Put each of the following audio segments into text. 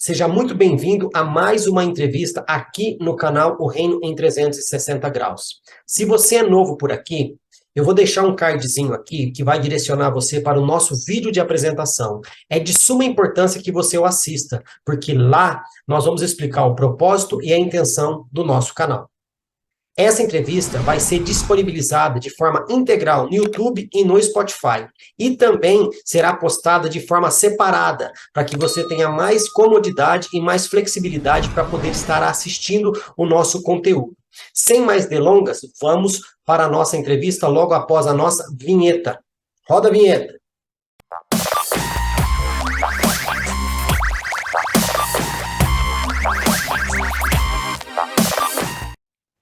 Seja muito bem-vindo a mais uma entrevista aqui no canal O Reino em 360 Graus. Se você é novo por aqui, eu vou deixar um cardzinho aqui que vai direcionar você para o nosso vídeo de apresentação. É de suma importância que você o assista, porque lá nós vamos explicar o propósito e a intenção do nosso canal. Essa entrevista vai ser disponibilizada de forma integral no YouTube e no Spotify. E também será postada de forma separada, para que você tenha mais comodidade e mais flexibilidade para poder estar assistindo o nosso conteúdo. Sem mais delongas, vamos para a nossa entrevista logo após a nossa vinheta. Roda a vinheta.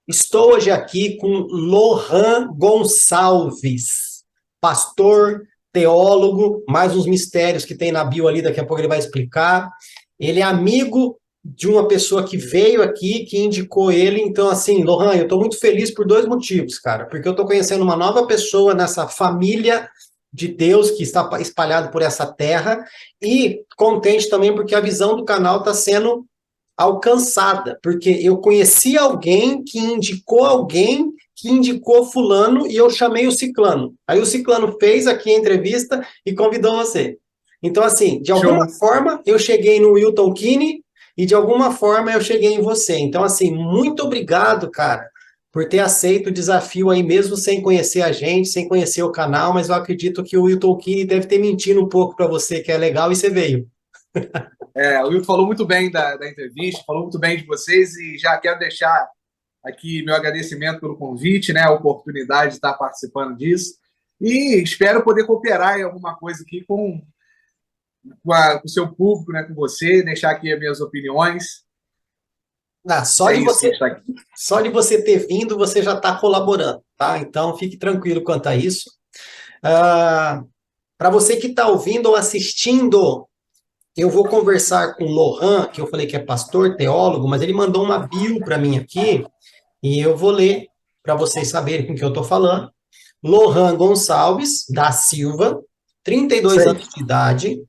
Estou hoje aqui com Lohan Gonçalves, pastor, teólogo, mais uns mistérios que tem na bio ali, daqui a pouco ele vai explicar. Ele é amigo de uma pessoa que veio aqui, que indicou ele. Então, assim, Lohan, eu estou muito feliz por dois motivos, cara. Porque eu estou conhecendo uma nova pessoa nessa família de Deus que está espalhado por essa terra, e contente também porque a visão do canal está sendo alcançada, porque eu conheci alguém que indicou fulano e eu chamei o ciclano. Aí o ciclano fez aqui a entrevista e convidou você. Então, assim, de alguma forma eu cheguei no Wilton Kine e de alguma forma eu cheguei em você. Então, assim, muito obrigado, cara, por ter aceito o desafio aí mesmo sem conhecer a gente, sem conhecer o canal, mas eu acredito que o Wilton Kine deve ter mentido um pouco para você, que é legal, e você veio. O Will falou muito bem da entrevista, falou muito bem de vocês e já quero deixar aqui meu agradecimento pelo convite, né, a oportunidade de estar participando disso e espero poder cooperar em alguma coisa aqui com o seu público, né, com você, deixar aqui as minhas opiniões. Ah, só de você ter vindo, você já está colaborando, tá? Então, fique tranquilo quanto a isso. Para você que está ouvindo ou assistindo, eu vou conversar com o Lohan, que eu falei que é pastor, teólogo, mas ele mandou uma bio para mim aqui, e eu vou ler para vocês saberem com o que eu estou falando. Lohan Gonçalves da Silva, 32 anos de idade,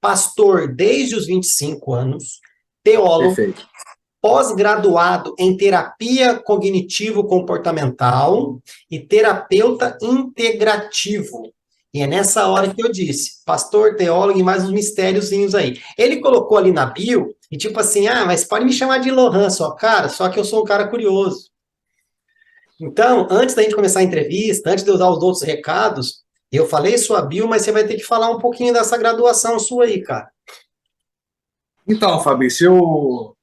pastor desde os 25 anos, teólogo, Perfeito. pós-graduado em terapia cognitivo-comportamental e terapeuta integrativo. E é nessa hora que eu disse, pastor, teólogo e mais uns mistériozinhos aí. Ele colocou ali na bio, e tipo assim, mas pode me chamar de Lohan só, cara, só que eu sou um cara curioso. Então, antes da gente começar a entrevista, antes de eu dar os outros recados, eu falei sua bio, mas você vai ter que falar um pouquinho dessa graduação sua aí, cara. Então, Fabrício, eu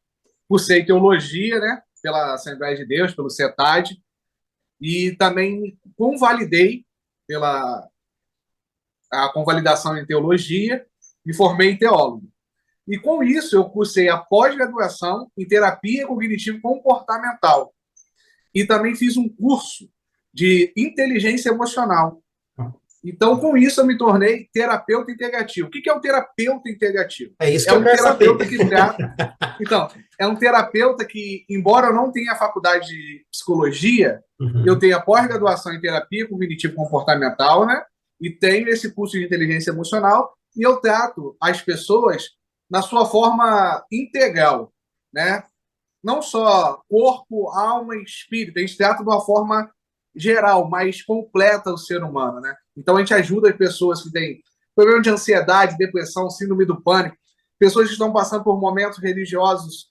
cursei teologia, né, pela Assembleia de Deus, pelo CETAD, e também convalidei pela a convalidação em teologia, me formei em teólogo. E com isso eu cursei a pós-graduação em terapia cognitivo-comportamental. E também fiz um curso de inteligência emocional. Então, com isso, eu me tornei terapeuta integrativo. O que é um terapeuta integrativo? É isso que eu quero terapeuta saber. que trata. Então, é um terapeuta que, embora eu não tenha a faculdade de psicologia, eu tenho a pós-graduação em terapia cognitivo-comportamental, né? E tenho esse curso de inteligência emocional, e eu trato as pessoas na sua forma integral, né? Não só corpo, alma e espírito. A gente trata de uma forma geral, mais completa o ser humano, né? Então a gente ajuda as pessoas que têm problema de ansiedade, depressão, síndrome do pânico, pessoas que estão passando por momentos religiosos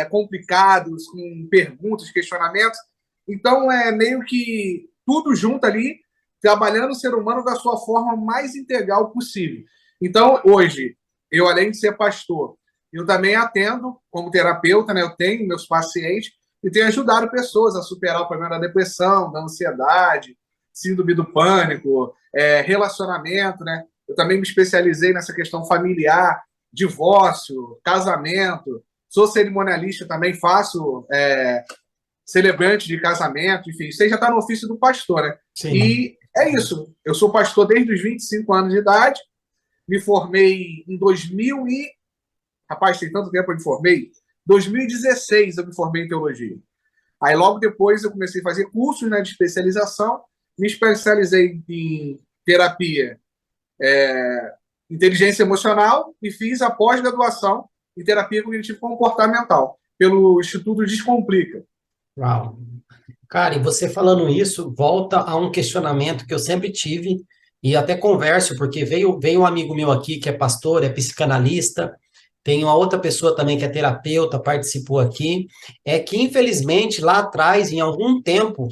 complicados, com perguntas, questionamentos. Então é meio que tudo junto ali, trabalhando o ser humano da sua forma mais integral possível. Então hoje, eu além de ser pastor, eu também atendo como terapeuta, né? Eu tenho meus pacientes e tenho ajudado pessoas a superar o problema da depressão, da ansiedade, síndrome do pânico, relacionamento, né? Eu também me especializei nessa questão familiar, divórcio, casamento. Sou cerimonialista também, faço celebrante de casamento, enfim. Você já está no ofício do pastor, né? Sim. E é isso. Eu sou pastor desde os 25 anos de idade, me formei em 2000 e... Rapaz, tem tanto tempo que eu me formei. 2016 eu me formei em teologia. Aí logo depois eu comecei a fazer cursos, né, de especialização, me especializei em terapia, inteligência emocional e fiz a pós-graduação em terapia cognitivo-comportamental, pelo Instituto Descomplica. Uau. Cara, e você falando isso, volta a um questionamento que eu sempre tive, e até converso, porque veio um amigo meu aqui que é pastor, é psicanalista, tem uma outra pessoa também que é terapeuta, participou aqui, é que infelizmente lá atrás, em algum tempo,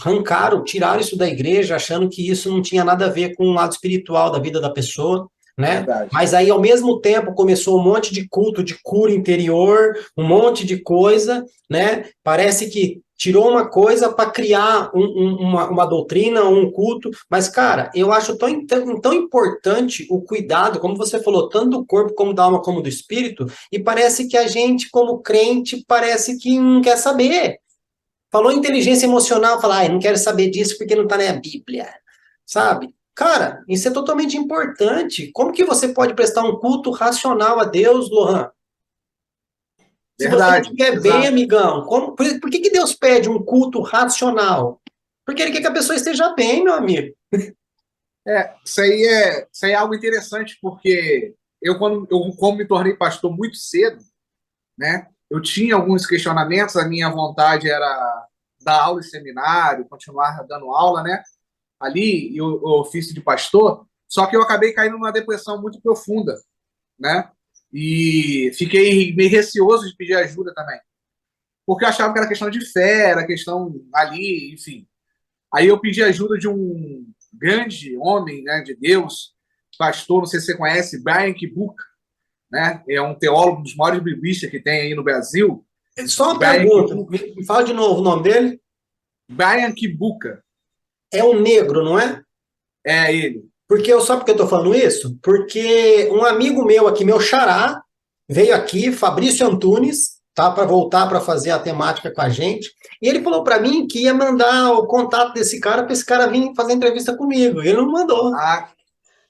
tiraram isso da igreja, achando que isso não tinha nada a ver com o lado espiritual da vida da pessoa, né? Verdade. Mas aí, ao mesmo tempo, começou um monte de culto de cura interior, um monte de coisa, né? Parece que tirou uma coisa para criar uma doutrina, um culto, mas, cara, eu acho tão importante o cuidado, como você falou, tanto do corpo como da alma, como do espírito, e parece que a gente, como crente, parece que não quer saber. Falou inteligência emocional, fala, não quero saber disso porque não está na Bíblia, sabe? Cara, isso é totalmente importante. Como que você pode prestar um culto racional a Deus, Lohan? Se você não Verdade. estiver bem, amigão, por que Deus pede um culto racional? Porque ele quer que a pessoa esteja bem, meu amigo. Isso aí é algo interessante, porque como me tornei pastor muito cedo, né? Eu tinha alguns questionamentos, a minha vontade era dar aula em seminário, continuar dando aula, né? Ali, e o ofício de pastor, só que eu acabei caindo numa depressão muito profunda, né? E fiquei meio receoso de pedir ajuda também, porque eu achava que era questão de fé, era questão ali, enfim. Aí eu pedi ajuda de um grande homem, né, de Deus, pastor, não sei se você conhece, Brian Kibuka, né? É um teólogo, um dos maiores biblistas que tem aí no Brasil. Só uma Brian pergunta, Kibuka. me fala de novo o nome dele. Brian Kibuka, É um negro, não é? é ele. Só porque eu estou falando isso? Porque um amigo meu aqui, meu xará, veio aqui, Fabrício Antunes, tá, para voltar para fazer a temática com a gente, e ele falou para mim que ia mandar o contato desse cara para esse cara vir fazer entrevista comigo. Ele não mandou. Ah,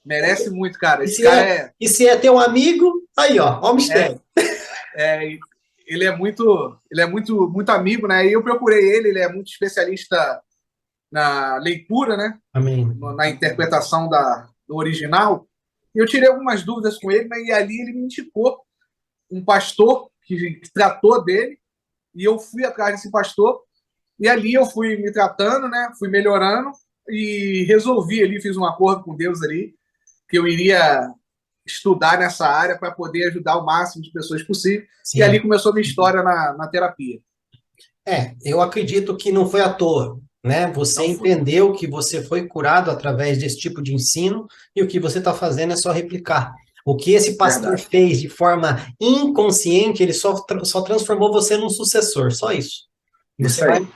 merece muito, cara. E Esse se cara e se é teu amigo, aí ó o mistério. é, muito amigo, né? E eu procurei ele é muito especialista na leitura, né? Amém. Na interpretação do original. E eu tirei algumas dúvidas com ele, mas ali ele me indicou um pastor que tratou dele, e eu fui atrás desse pastor, e ali eu fui me tratando, né? Fui melhorando, e resolvi ali, fiz um acordo com Deus ali, que eu iria estudar nessa área para poder ajudar o máximo de pessoas possível. Sim. E ali começou a minha história na terapia. Eu acredito que não foi à toa, né? Você entendeu que você foi curado através desse tipo de ensino e o que você está fazendo é só replicar. O que esse pastor fez de forma inconsciente, ele só transformou você num sucessor, só isso.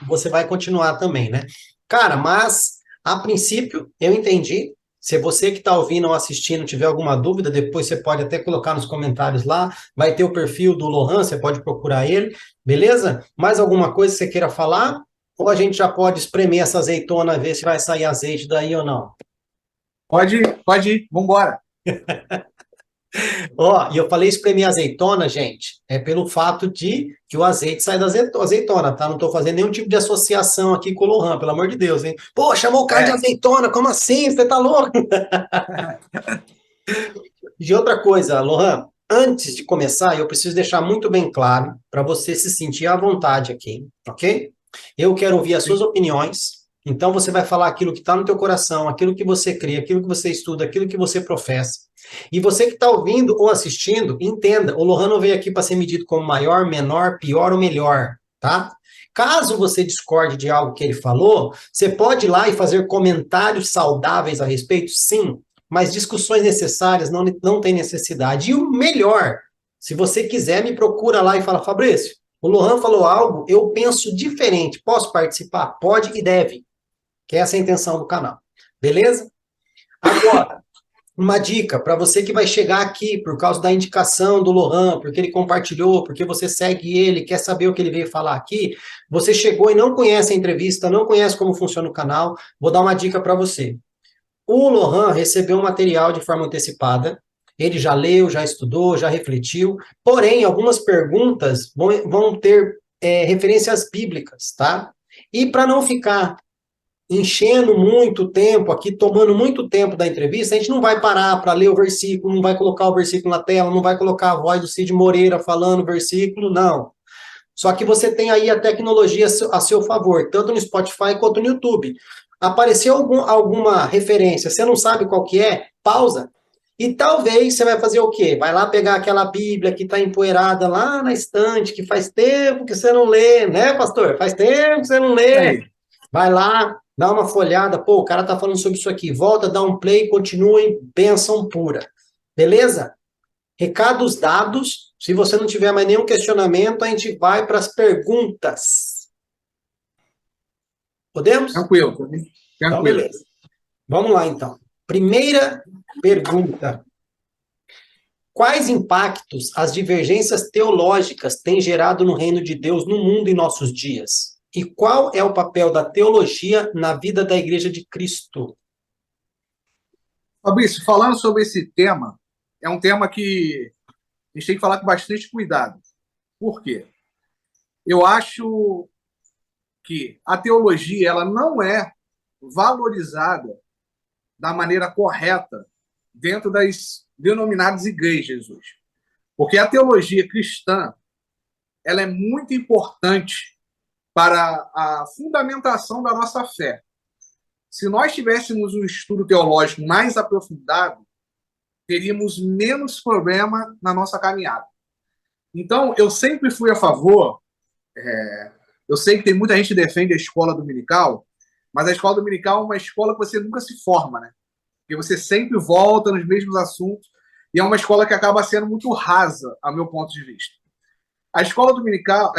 Você vai continuar também, né? Cara, mas a princípio eu entendi. Se você que está ouvindo ou assistindo tiver alguma dúvida, depois você pode até colocar nos comentários lá. Vai ter o perfil do Lohan, você pode procurar ele, beleza? Mais alguma coisa que você queira falar? Ou a gente já pode espremer essa azeitona, ver se vai sair azeite daí ou não? Pode ir, vamos embora. E eu falei espremer azeitona, gente, é pelo fato de que o azeite sai da azeitona, tá? Não estou fazendo nenhum tipo de associação aqui com o Lohan, pelo amor de Deus, hein? Pô, chamou o cara de azeitona, como assim? Você tá louco? De outra coisa, Lohan, antes de começar, eu preciso deixar muito bem claro para você se sentir à vontade aqui, ok? Eu quero ouvir as suas opiniões, então você vai falar aquilo que está no teu coração, aquilo que você crê, aquilo que você estuda, aquilo que você professa. E você que está ouvindo ou assistindo, entenda, o Lohan não veio aqui para ser medido como maior, menor, pior ou melhor, tá? Caso você discorde de algo que ele falou, você pode ir lá e fazer comentários saudáveis a respeito? Sim, mas discussões necessárias não tem necessidade. E o melhor, se você quiser, me procura lá e fala, Fabrício, o Lohan falou algo, eu penso diferente, posso participar? Pode e deve, que essa é a intenção do canal, beleza? Agora, uma dica para você que vai chegar aqui por causa da indicação do Lohan, porque ele compartilhou, porque você segue ele, quer saber o que ele veio falar aqui, você chegou e não conhece a entrevista, não conhece como funciona o canal, vou dar uma dica para você. O Lohan recebeu um material de forma antecipada, ele já leu, já estudou, já refletiu, porém, algumas perguntas vão ter referências bíblicas, tá? E para não ficar enchendo muito tempo aqui, tomando muito tempo da entrevista, a gente não vai parar para ler o versículo, não vai colocar o versículo na tela, não vai colocar a voz do Cid Moreira falando o versículo, não. Só que você tem aí a tecnologia a seu favor, tanto no Spotify quanto no YouTube. Apareceu alguma referência, você não sabe qual que é? Pausa. E talvez você vai fazer o quê? Vai lá pegar aquela Bíblia que está empoeirada lá na estante, que faz tempo que você não lê, né, pastor? Faz tempo que você não lê. Vai lá, dá uma folhada, pô, o cara tá falando sobre isso aqui. Volta, dá um play, continua em bênção pura. Beleza? Recados dados. Se você não tiver mais nenhum questionamento, a gente vai para as perguntas. Podemos? Tranquilo. Então, beleza. Vamos lá, então. Primeira pergunta. Quais impactos as divergências teológicas têm gerado no reino de Deus no mundo em nossos dias? E qual é o papel da teologia na vida da Igreja de Cristo? Fabrício, falando sobre esse tema, é um tema que a gente tem que falar com bastante cuidado. Por quê? Eu acho que a teologia ela não é valorizada da maneira correta dentro das denominadas igrejas hoje. Porque a teologia cristã ela é muito importante para a fundamentação da nossa fé. Se nós tivéssemos um estudo teológico mais aprofundado, teríamos menos problema na nossa caminhada. Então, eu sempre fui a favor. Eu sei que tem muita gente que defende a escola dominical, mas a escola dominical é uma escola que você nunca se forma, né? Porque você sempre volta nos mesmos assuntos e é uma escola que acaba sendo muito rasa, a meu ponto de vista. A escola dominical,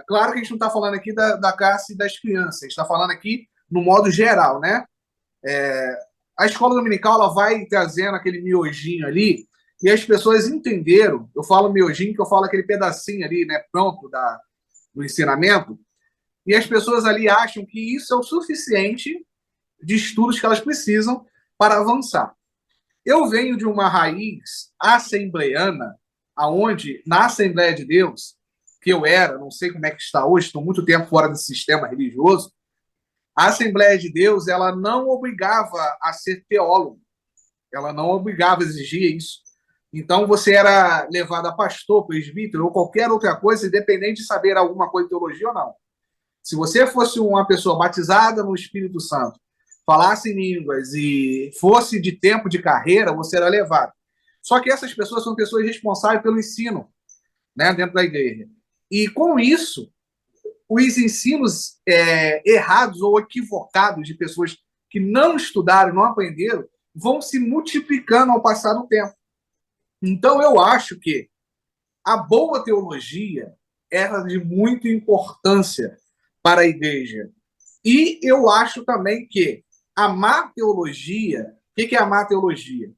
claro que a gente não está falando aqui da classe das crianças, a gente está falando aqui no modo geral, né? A escola dominical ela vai trazendo aquele miojinho ali e as pessoas entenderam. Eu falo miojinho, que eu falo aquele pedacinho ali, né, pronto do ensinamento. E as pessoas ali acham que isso é o suficiente de estudos que elas precisam para avançar. Eu venho de uma raiz assembleiana, aonde na Assembleia de Deus, que eu era, não sei como é que está hoje, estou muito tempo fora desse sistema religioso, a Assembleia de Deus ela não obrigava a ser teólogo, ela não obrigava, exigia isso. Então você era levado a pastor, presbítero ou qualquer outra coisa, independente de saber alguma coisa de teologia ou não. Se você fosse uma pessoa batizada no Espírito Santo, falasse em línguas e fosse de tempo de carreira, você era levado. Só que essas pessoas são pessoas responsáveis pelo ensino, né, dentro da igreja. E com isso, os ensinos errados ou equivocados de pessoas que não estudaram, não aprenderam, vão se multiplicando ao passar do tempo. Então, eu acho que a boa teologia é de muita importância para a igreja. E eu acho também que a má teologia, o que é a má teologia?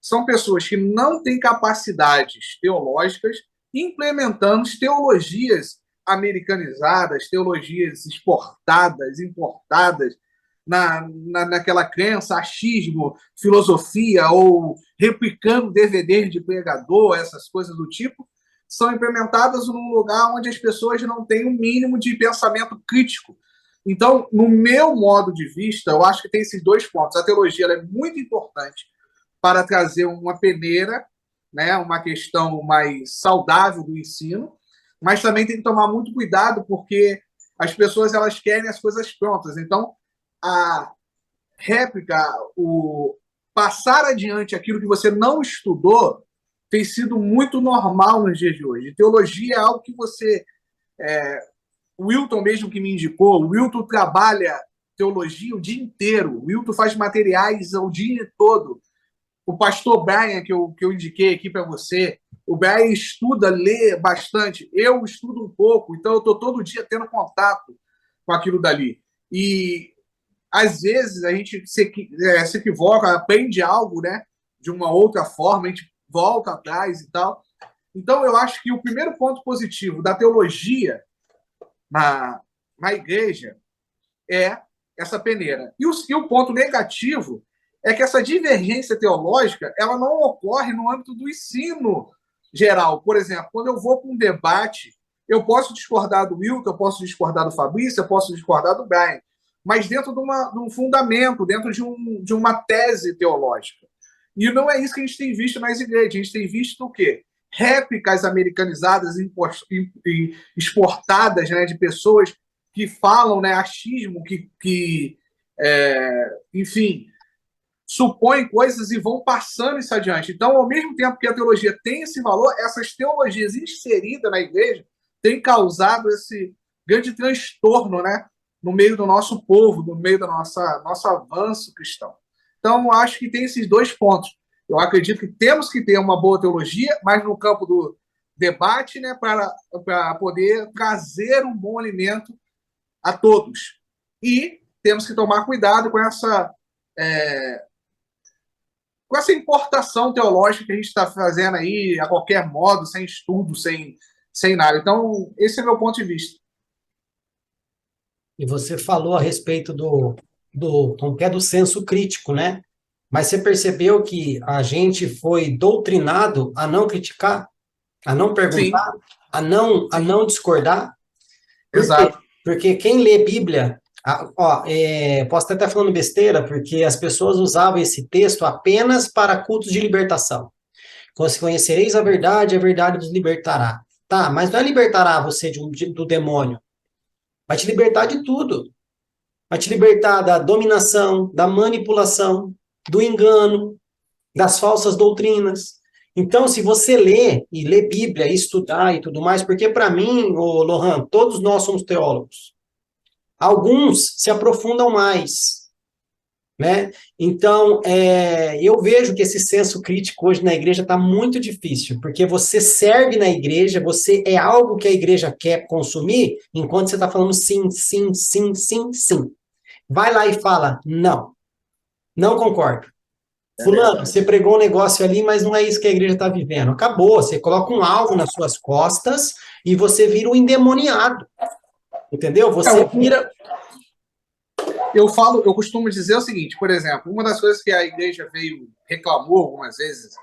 São pessoas que não têm capacidades teológicas implementando teologias americanizadas, teologias exportadas, importadas, naquela crença, achismo, filosofia, ou replicando DVD de pregador, essas coisas do tipo, são implementadas num lugar onde as pessoas não têm um mínimo de pensamento crítico. Então, no meu modo de vista, eu acho que tem esses dois pontos. A teologia ela é muito importante para trazer uma peneira, né, uma questão mais saudável do ensino, mas também tem que tomar muito cuidado porque as pessoas elas querem as coisas prontas. Então, a réplica, o passar adiante aquilo que você não estudou, tem sido muito normal nos dias de hoje. Teologia é algo que você... o Wilton mesmo que me indicou, o Wilton trabalha teologia o dia inteiro, o Wilton faz materiais o dia todo. O pastor Brian, que eu indiquei aqui para você, o Brian estuda, lê bastante. Eu estudo um pouco, então eu estou todo dia tendo contato com aquilo dali. E, às vezes, a gente se equivoca, aprende algo, né, de uma outra forma, a gente volta atrás e tal. Então, eu acho que o primeiro ponto positivo da teologia na igreja é essa peneira. E o ponto negativo é que essa divergência teológica ela não ocorre no âmbito do ensino geral. Por exemplo, quando eu vou para um debate, eu posso discordar do Wilton, eu posso discordar do Fabrício, eu posso discordar do Brian, mas dentro de um fundamento, dentro de uma tese teológica. E não é isso que a gente tem visto nas igrejas. A gente tem visto o quê? Réplicas americanizadas e exportadas, né, de pessoas que falam, né, achismo, enfim, supõem coisas e vão passando isso adiante. Então, ao mesmo tempo que a teologia tem esse valor, essas teologias inseridas na igreja têm causado esse grande transtorno, né, no meio do nosso povo, no meio do nosso avanço cristão. Então, acho que tem esses dois pontos. Eu acredito que temos que ter uma boa teologia, mas no campo do debate, né, para poder trazer um bom alimento a todos. E temos que tomar cuidado com essa importação teológica que a gente está fazendo aí a qualquer modo, sem estudo, sem nada. Então, esse é o meu ponto de vista. E você falou a respeito como que é do senso crítico, né? Mas você percebeu que a gente foi doutrinado a não criticar, a não Sim, perguntar, a não discordar? Por quê? exato. Porque quem lê Bíblia, posso até estar falando besteira, porque as pessoas usavam esse texto apenas para cultos de libertação. Quando se conhecereis a verdade vos libertará. Tá, mas não é libertará você do demônio. Vai te libertar de tudo. Vai te libertar da dominação, da manipulação, do engano, das falsas doutrinas. Então, se você lê Bíblia, estudar e tudo mais, porque para mim, Lohan, todos nós somos teólogos. Alguns se aprofundam mais, né? Então, eu vejo que esse senso crítico hoje na igreja está muito difícil, porque você serve na igreja, você é algo que a igreja quer consumir, enquanto você está falando sim, sim, sim, sim, sim. Vai lá e fala, não, não concordo. É Fulano, verdade. você pregou um negócio ali, mas não é isso que a igreja está vivendo. Acabou, você coloca um alvo nas suas costas e você vira um endemoniado. Entendeu? Você vira. Eu costumo dizer o seguinte, por exemplo, uma das coisas que a igreja reclamou algumas vezes,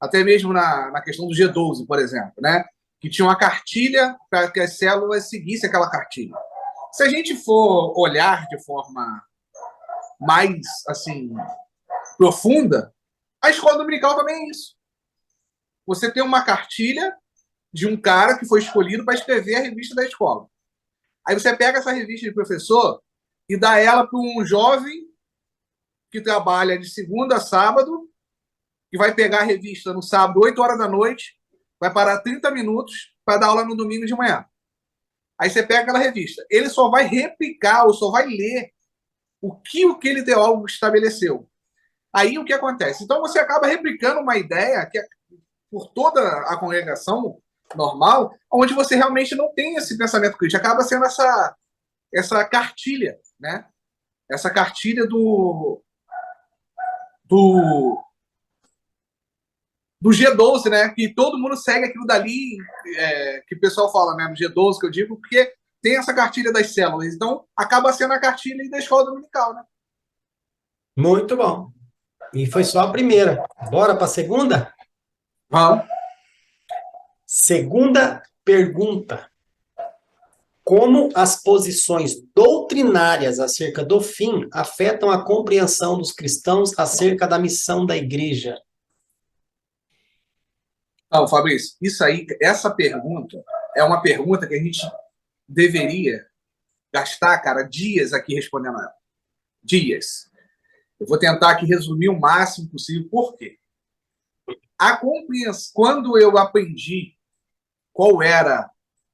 até mesmo na questão do G12, por exemplo, né? Que tinha uma cartilha para que as células seguissem aquela cartilha. Se a gente for olhar de forma mais, assim, profunda, a escola dominical também é isso. Você tem uma cartilha de um cara que foi escolhido para escrever a revista da escola. Aí você pega essa revista de professor e dá ela para um jovem que trabalha de segunda a sábado e vai pegar a revista no sábado, 8 horas da noite, vai parar 30 minutos para dar aula no domingo de manhã. Aí você pega aquela revista. Ele só vai replicar ou só vai ler o que aquele teólogo estabeleceu. Aí o que acontece? Então você acaba replicando uma ideia que é por toda a congregação normal, onde você realmente não tem esse pensamento crítico. Acaba sendo essa cartilha, né? Essa cartilha do, do G12, né? Que todo mundo segue aquilo dali, que o pessoal fala, né? No G12 que eu digo, porque tem essa cartilha das células. Então, acaba sendo a cartilha da escola dominical, né? Muito bom. E foi só a primeira. Bora para a segunda? Vamos. Segunda pergunta. Como as posições doutrinárias acerca do fim afetam a compreensão dos cristãos acerca da missão da igreja? Não, Fabrício, isso aí, essa pergunta é uma pergunta que a gente deveria gastar, cara, dias aqui respondendo ela. Dias. Eu vou tentar aqui resumir o máximo possível. Por quê? A compreensão, quando eu aprendi qual era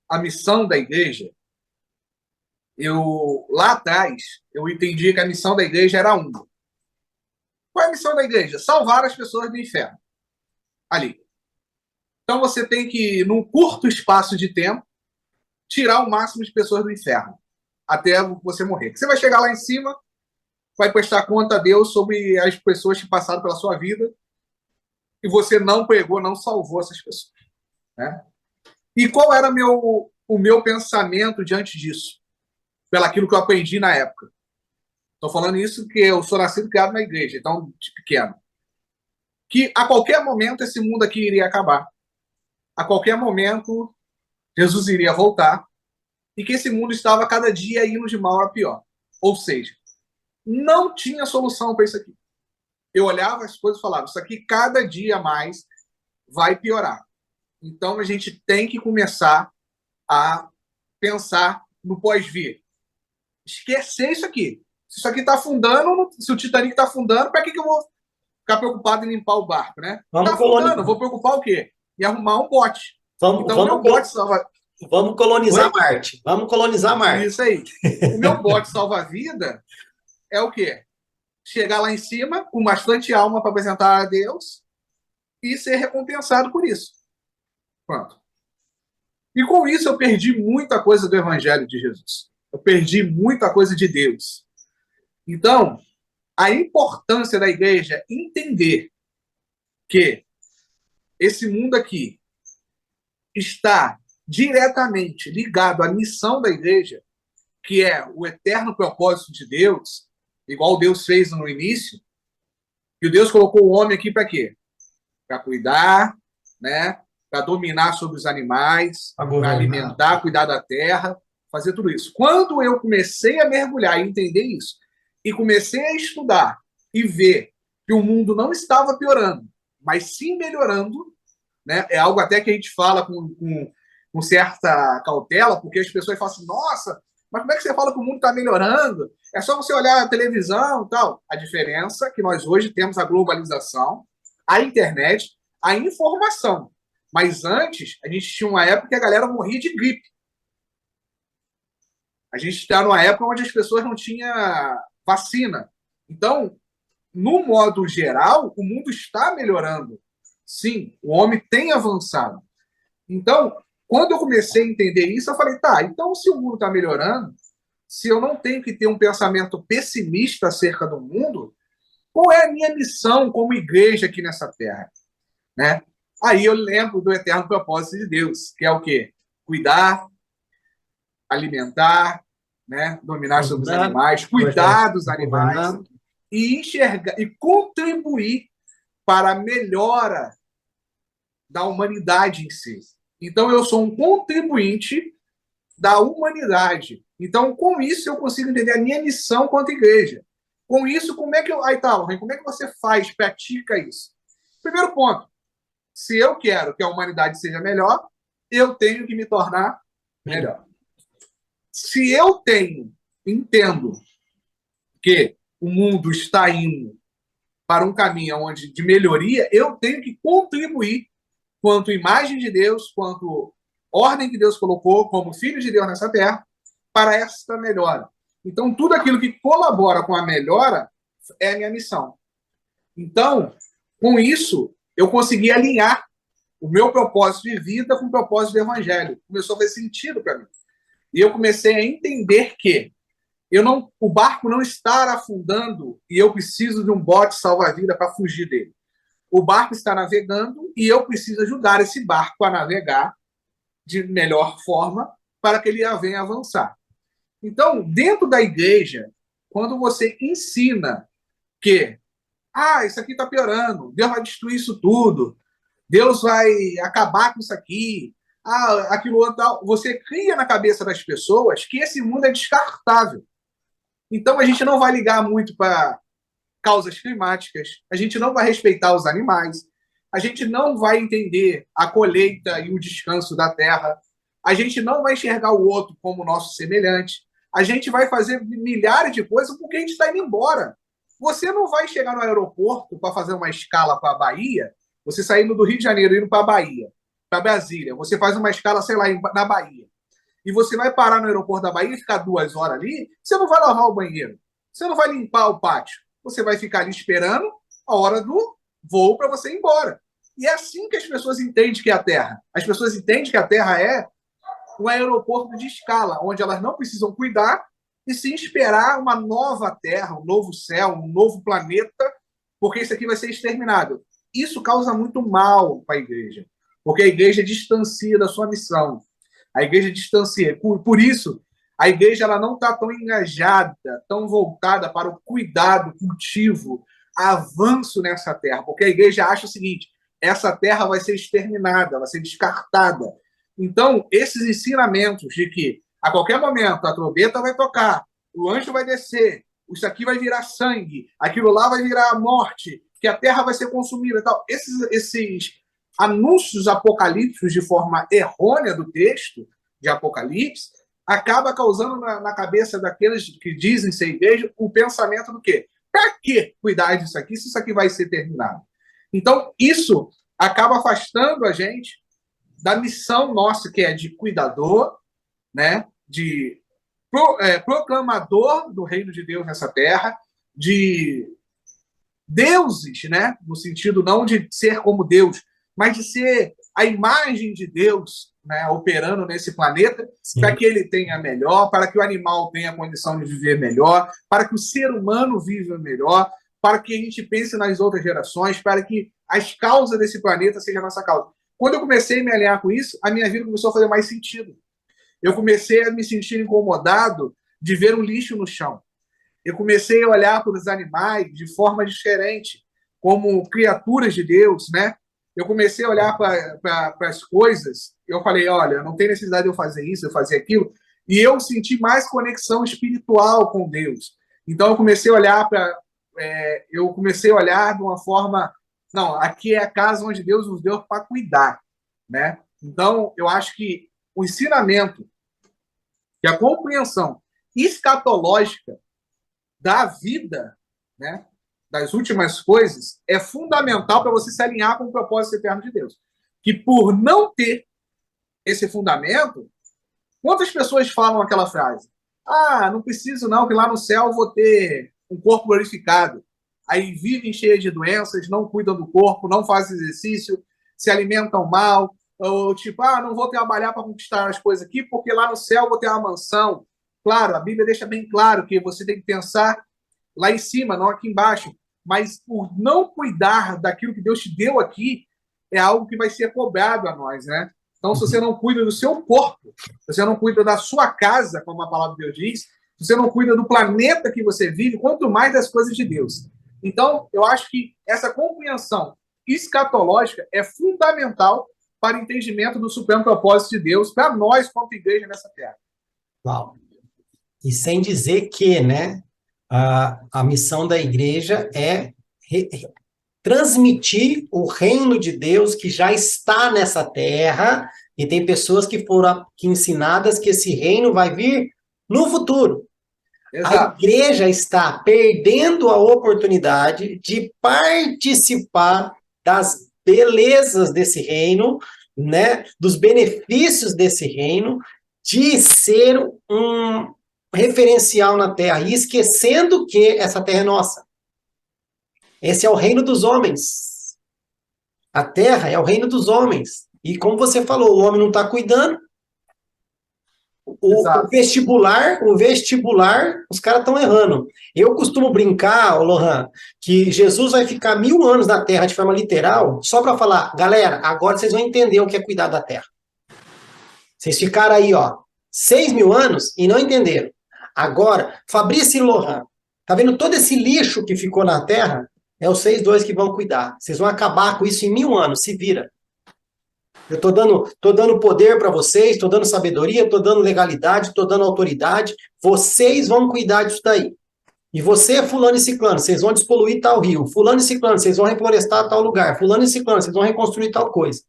a missão da igreja, lá atrás, eu entendi que a missão da igreja era uma. Qual é a missão da igreja? Salvar as pessoas do inferno. Ali. Então você tem que, num curto espaço de tempo, tirar o máximo de pessoas do inferno. Até você morrer. Você vai chegar lá em cima, vai prestar conta a Deus sobre as pessoas que passaram pela sua vida e você não pregou, não salvou essas pessoas. Né? E qual era o meu pensamento diante disso? Pelaquilo que eu aprendi na época. Estou falando isso porque eu sou nascido e criado na igreja, então, de pequeno. Que a qualquer momento esse mundo aqui iria acabar. A qualquer momento Jesus iria voltar e que esse mundo estava cada dia indo de mal a pior. Ou seja, não tinha solução para isso aqui. Eu olhava as coisas e falava, isso aqui cada dia mais vai piorar. Então a gente tem que começar a pensar no pós-vir. Esquecer isso aqui. Se isso aqui está afundando, se o Titanic está afundando, para que eu vou ficar preocupado em limpar o barco, né? Está afundando, vou preocupar o quê? Em arrumar um bote. Então, o meu bote Vamos colonizar Marte. Vamos colonizar Marte. Isso aí. O meu bote salva-vida é o quê? Chegar lá em cima com bastante alma para apresentar a Deus e ser recompensado por isso. Pronto. E com isso eu perdi muita coisa do Evangelho de Jesus. Eu perdi muita coisa de Deus. Então, a importância da igreja entender que esse mundo aqui está diretamente ligado à missão da igreja, que é o eterno propósito de Deus, igual Deus fez no início, e o Deus colocou o homem aqui para quê? Para cuidar, né? Para dominar sobre os animais, para alimentar, cuidar da terra, fazer tudo isso. Quando eu comecei a mergulhar e entender isso, e comecei a estudar e ver que o mundo não estava piorando, mas sim melhorando, né? É algo até que a gente fala com certa cautela, porque as pessoas falam assim, nossa, mas como é que você fala que o mundo está melhorando? É só você olhar a televisão e tal. A diferença é que nós hoje temos a globalização, a internet, a informação. Mas antes, a gente tinha uma época que a galera morria de gripe. A gente está numa época onde as pessoas não tinham vacina. Então, no modo geral, o mundo está melhorando. Sim, o homem tem avançado. Então, quando eu comecei a entender isso, eu falei, tá, então se o mundo está melhorando, se eu não tenho que ter um pensamento pessimista acerca do mundo, qual é a minha missão como igreja aqui nessa terra? Né? Aí eu lembro do eterno propósito de Deus, que é o quê? Cuidar, alimentar, né? Dominar sobre os animais, cuidar dos animais e enxergar e contribuir para a melhora da humanidade em si. Então, eu sou um contribuinte da humanidade. Então, com isso, eu consigo entender a minha missão quanto igreja. Com isso, como é que eu... Aí tá, como é que você faz, pratica isso? Primeiro ponto, se eu quero que a humanidade seja melhor, eu tenho que me tornar melhor. Se eu entendo que o mundo está indo para um caminho onde, de melhoria, eu tenho que contribuir quanto imagem de Deus, quanto ordem que Deus colocou como filho de Deus nessa terra, para esta melhora. Então, tudo aquilo que colabora com a melhora é a minha missão. Então, com isso, eu consegui alinhar o meu propósito de vida com o propósito do evangelho. Começou a fazer sentido para mim. E eu comecei a entender que o barco não está afundando e eu preciso de um bote salva-vida para fugir dele. O barco está navegando e eu preciso ajudar esse barco a navegar de melhor forma para que ele venha avançar. Então, dentro da igreja, quando você ensina que isso aqui está piorando, Deus vai destruir isso tudo, Deus vai acabar com isso aqui, aquilo outro, você cria na cabeça das pessoas que esse mundo é descartável. Então, a gente não vai ligar muito para causas climáticas, a gente não vai respeitar os animais, a gente não vai entender a colheita e o descanso da terra, a gente não vai enxergar o outro como nosso semelhante, a gente vai fazer milhares de coisas porque a gente está indo embora. Você não vai chegar no aeroporto para fazer uma escala para a Bahia, você saindo do Rio de Janeiro indo para a Bahia, para Brasília, você faz uma escala, sei lá, na Bahia, e você vai parar no aeroporto da Bahia e ficar 2 horas ali, você não vai lavar o banheiro, você não vai limpar o pátio, você vai ficar ali esperando a hora do voo para você ir embora. E é assim que as pessoas entendem que é a Terra. As pessoas entendem que a Terra é um aeroporto de escala, onde elas não precisam cuidar e sim esperar uma nova Terra, um novo céu, um novo planeta, porque isso aqui vai ser exterminado. Isso causa muito mal para a igreja, porque a igreja distancia da sua missão. A igreja distancia. Por isso, a igreja ela não está tão engajada, tão voltada para o cuidado, cultivo, avanço nessa terra, porque a igreja acha o seguinte, essa terra vai ser exterminada, vai ser descartada. Então, esses ensinamentos de que a qualquer momento a trombeta vai tocar, o anjo vai descer, isso aqui vai virar sangue, aquilo lá vai virar morte, que a terra vai ser consumida e tal. Esses anúncios apocalípticos de forma errônea do texto de Apocalipse acaba causando na cabeça daqueles que dizem ser igreja o pensamento do quê? Para que cuidar disso aqui se isso aqui vai ser terminado? Então, isso acaba afastando a gente da missão nossa, que é de cuidador, né? De proclamador do reino de Deus nessa terra, de deuses, né? No sentido não de ser como Deus, mas de ser a imagem de Deus, né? Operando nesse planeta, para que ele tenha melhor, para que o animal tenha condição de viver melhor, para que o ser humano viva melhor, para que a gente pense nas outras gerações, para que as causas desse planeta sejam a nossa causa. Quando eu comecei a me alinhar com isso, a minha vida começou a fazer mais sentido. Eu comecei a me sentir incomodado de ver um lixo no chão. Eu comecei a olhar para os animais de forma diferente, como criaturas de Deus, né? Eu comecei a olhar para as coisas, eu falei, olha, não tem necessidade de eu fazer isso, eu fazer aquilo, e eu senti mais conexão espiritual com Deus. Então eu comecei a olhar de uma forma, não, aqui é a casa onde Deus nos deu para cuidar, né? Então eu acho que o ensinamento e a compreensão escatológica da vida, né, das últimas coisas, é fundamental para você se alinhar com o propósito eterno de Deus. Que por não ter esse fundamento, quantas pessoas falam aquela frase? Ah, não preciso não, que lá no céu eu vou ter um corpo glorificado. Aí vivem cheias de doenças, não cuidam do corpo, não fazem exercício, se alimentam mal, ou tipo, não vou trabalhar para conquistar as coisas aqui, porque lá no céu eu vou ter uma mansão. Claro, a Bíblia deixa bem claro que você tem que pensar lá em cima, não aqui embaixo. Mas por não cuidar daquilo que Deus te deu aqui, é algo que vai ser cobrado a nós, né? Então, se você não cuida do seu corpo, se você não cuida da sua casa, como a palavra de Deus diz, se você não cuida do planeta que você vive, quanto mais das coisas de Deus. Então, eu acho que essa compreensão escatológica é fundamental para o entendimento do supremo propósito de Deus para nós, como igreja nessa terra. Uau. E sem dizer que, né, a missão da igreja é transmitir o reino de Deus que já está nessa terra, e tem pessoas que foram ensinadas que esse reino vai vir no futuro. Exato. A igreja está perdendo a oportunidade de participar das belezas desse reino, né, dos benefícios desse reino, de ser um referencial na terra, e esquecendo que essa terra é nossa. Esse é o reino dos homens. A terra é o reino dos homens. E como você falou, o homem não está cuidando. O vestibular, os caras estão errando. Eu costumo brincar, Lohan, que Jesus vai ficar 1000 anos na terra de forma literal, só para falar, galera, agora vocês vão entender o que é cuidar da terra. Vocês ficaram aí, 6.000 anos e não entenderam. Agora, Fabrício e Lohan, tá vendo todo esse lixo que ficou na terra? É os 6 que vão cuidar. Vocês vão acabar com isso em 1000 anos, se vira. Eu tô dando poder para vocês, tô dando sabedoria, tô dando legalidade, tô dando autoridade. Vocês vão cuidar disso daí. E você, fulano e ciclano, vocês vão despoluir tal rio. Fulano e ciclano, vocês vão reflorestar tal lugar. Fulano e ciclano, vocês vão reconstruir tal coisa.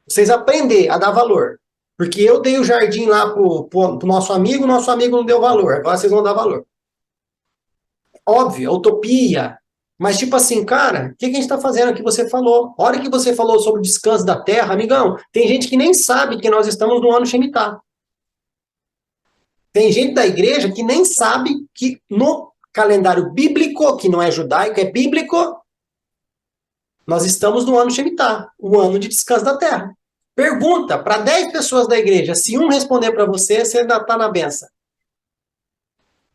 Vocês aprender a dar valor. Porque eu dei o jardim lá pro nosso amigo não deu valor. Agora vocês vão dar valor. Óbvio, utopia. Mas, tipo assim, cara, o que a gente está fazendo aqui? Você falou. A hora que você falou sobre o descanso da terra, amigão, tem gente que nem sabe que nós estamos no ano Shemitah. Tem gente da igreja que nem sabe que no calendário bíblico, que não é judaico, é bíblico, nós estamos no ano Shemitah, o ano de descanso da terra. Pergunta para 10 pessoas da igreja, se um responder para você, você ainda está na benção.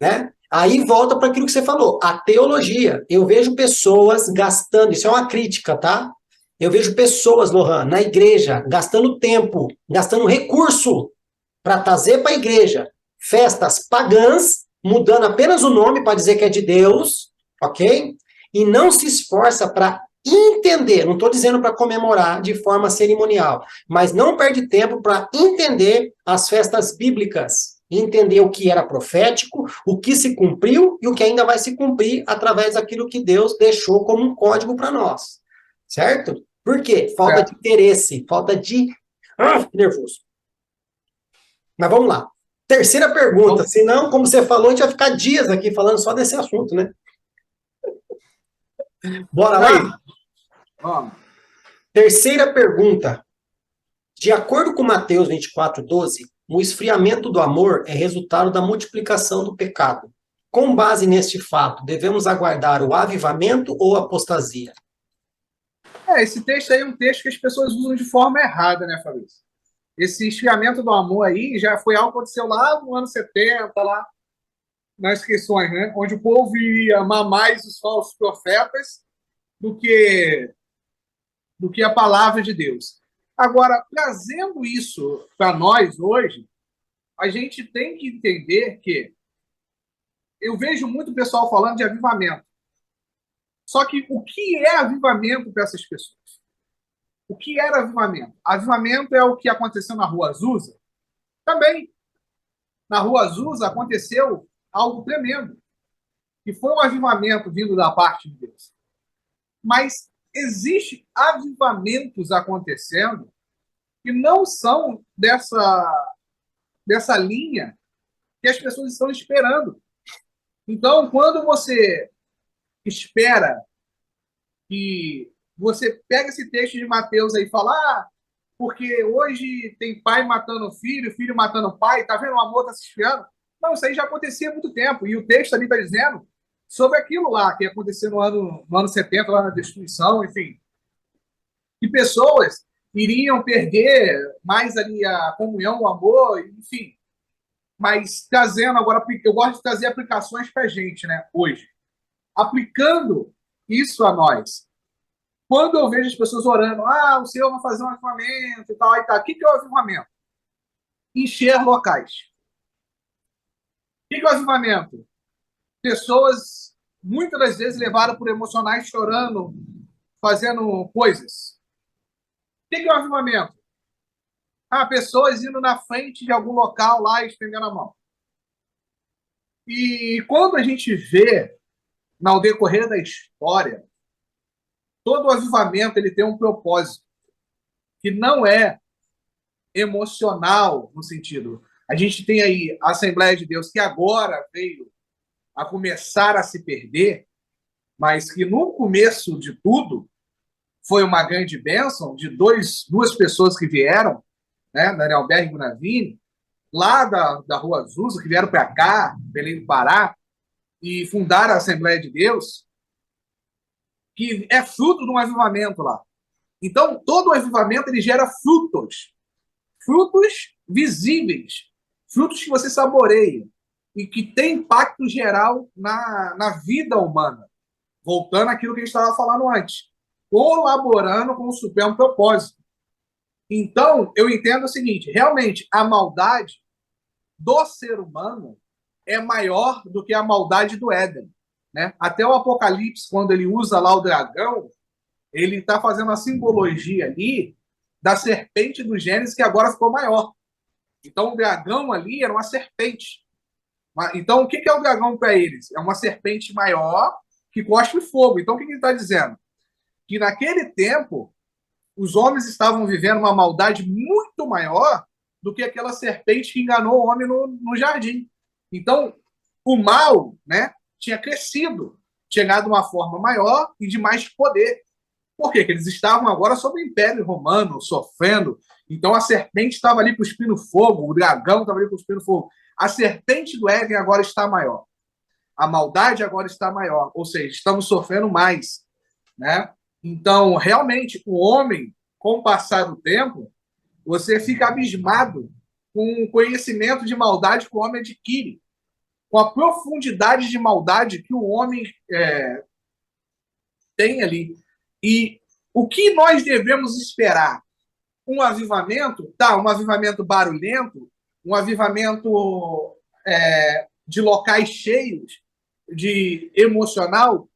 Né? Aí volta para aquilo que você falou, a teologia. Eu vejo pessoas gastando, isso é uma crítica, tá? Eu vejo pessoas, Lohan, na igreja, gastando tempo, gastando recurso para trazer para a igreja festas pagãs, mudando apenas o nome para dizer que é de Deus, ok? E não se esforça para entender, não estou dizendo para comemorar de forma cerimonial, mas não perde tempo para entender as festas bíblicas. e entender o que era profético, o que se cumpriu e o que ainda vai se cumprir através daquilo que Deus deixou como um código para nós. Certo? Por quê? Falta de interesse, falta de... que nervoso. Mas vamos lá. Terceira pergunta. Senão, como você falou, a gente vai ficar dias aqui falando só desse assunto, né? Bora lá? Vamos. Terceira pergunta. De acordo com Mateus 24:12, o esfriamento do amor é resultado da multiplicação do pecado. Com base neste fato, devemos aguardar o avivamento ou a apostasia? Esse texto aí é um texto que as pessoas usam de forma errada, né, Fabrício? Esse esfriamento do amor aí já foi algo que aconteceu lá no ano 70, lá nas questões, né? Onde o povo ia amar mais os falsos profetas do que, do que a palavra de Deus. Agora, trazendo isso para nós hoje, a gente tem que entender que eu vejo muito pessoal falando de avivamento. Só que o que é avivamento para essas pessoas? O que era avivamento? Avivamento é o que aconteceu na Rua Azusa? Também. Na Rua Azusa aconteceu algo tremendo, que foi um avivamento vindo da parte de Deus. Mas existem avivamentos acontecendo que não são dessa linha que as pessoas estão esperando. Então, quando você espera que você pega esse texto de Mateus aí e fala, porque hoje tem pai matando filho, filho matando pai, tá vendo? O amor tá se esfriando. Não, isso aí já acontecia há muito tempo. E o texto ali está dizendo sobre aquilo lá que ia acontecer no ano 70, lá na destruição, enfim. E pessoas iriam perder mais ali a comunhão, o amor, enfim. Mas trazendo agora, eu gosto de trazer aplicações para a gente, né, hoje. Aplicando isso a nós. Quando eu vejo as pessoas orando, o Senhor vai fazer um avivamento e tal, aí tá. O que é o avivamento? Encher locais. O que é o avivamento? Pessoas, muitas das vezes, levadas por emocionais, chorando, fazendo coisas. O que é o avivamento? Pessoas indo na frente de algum local lá e estendendo a mão. E quando a gente vê, no decorrer da história, todo o avivamento ele tem um propósito, que não é emocional, no sentido. A gente tem aí a Assembleia de Deus, que agora veio a começar a se perder, mas que no começo de tudo foi uma grande bênção de duas pessoas que vieram, né, Daniel Berg e Gunavini, lá da Rua Azusa, que vieram para cá, Belém do Pará, e fundaram a Assembleia de Deus, que é fruto de um avivamento lá. Então, todo o avivamento ele gera frutos. Frutos visíveis. Frutos que você saboreia. E que tem impacto geral na vida humana. Voltando àquilo que a gente estava falando antes. Colaborando com o supremo propósito. Então, eu entendo o seguinte. Realmente, a maldade do ser humano é maior do que a maldade do Éden. Né? Até o Apocalipse, quando ele usa lá o dragão, ele está fazendo a simbologia ali da serpente do Gênesis, que agora ficou maior. Então, o dragão ali era uma serpente. Então, o que é o dragão para eles? É uma serpente maior que cospe fogo. Então, o que ele está dizendo? Que naquele tempo, os homens estavam vivendo uma maldade muito maior do que aquela serpente que enganou o homem no jardim. Então, o mal, né, tinha crescido, tinha ganhado uma forma maior e de mais poder. Por quê? Porque eles estavam agora sob o Império Romano, sofrendo. Então a serpente estava ali cuspindo fogo, o dragão estava ali cuspindo fogo. A serpente do Éden agora está maior. A maldade agora está maior. Ou seja, estamos sofrendo mais. Né? Então, realmente, o homem, com o passar do tempo, você fica abismado com o conhecimento de maldade que o homem adquire. Com a profundidade de maldade que o homem tem ali. E o que nós devemos esperar? Um avivamento? Um avivamento barulhento, um avivamento de locais cheios, de emocional?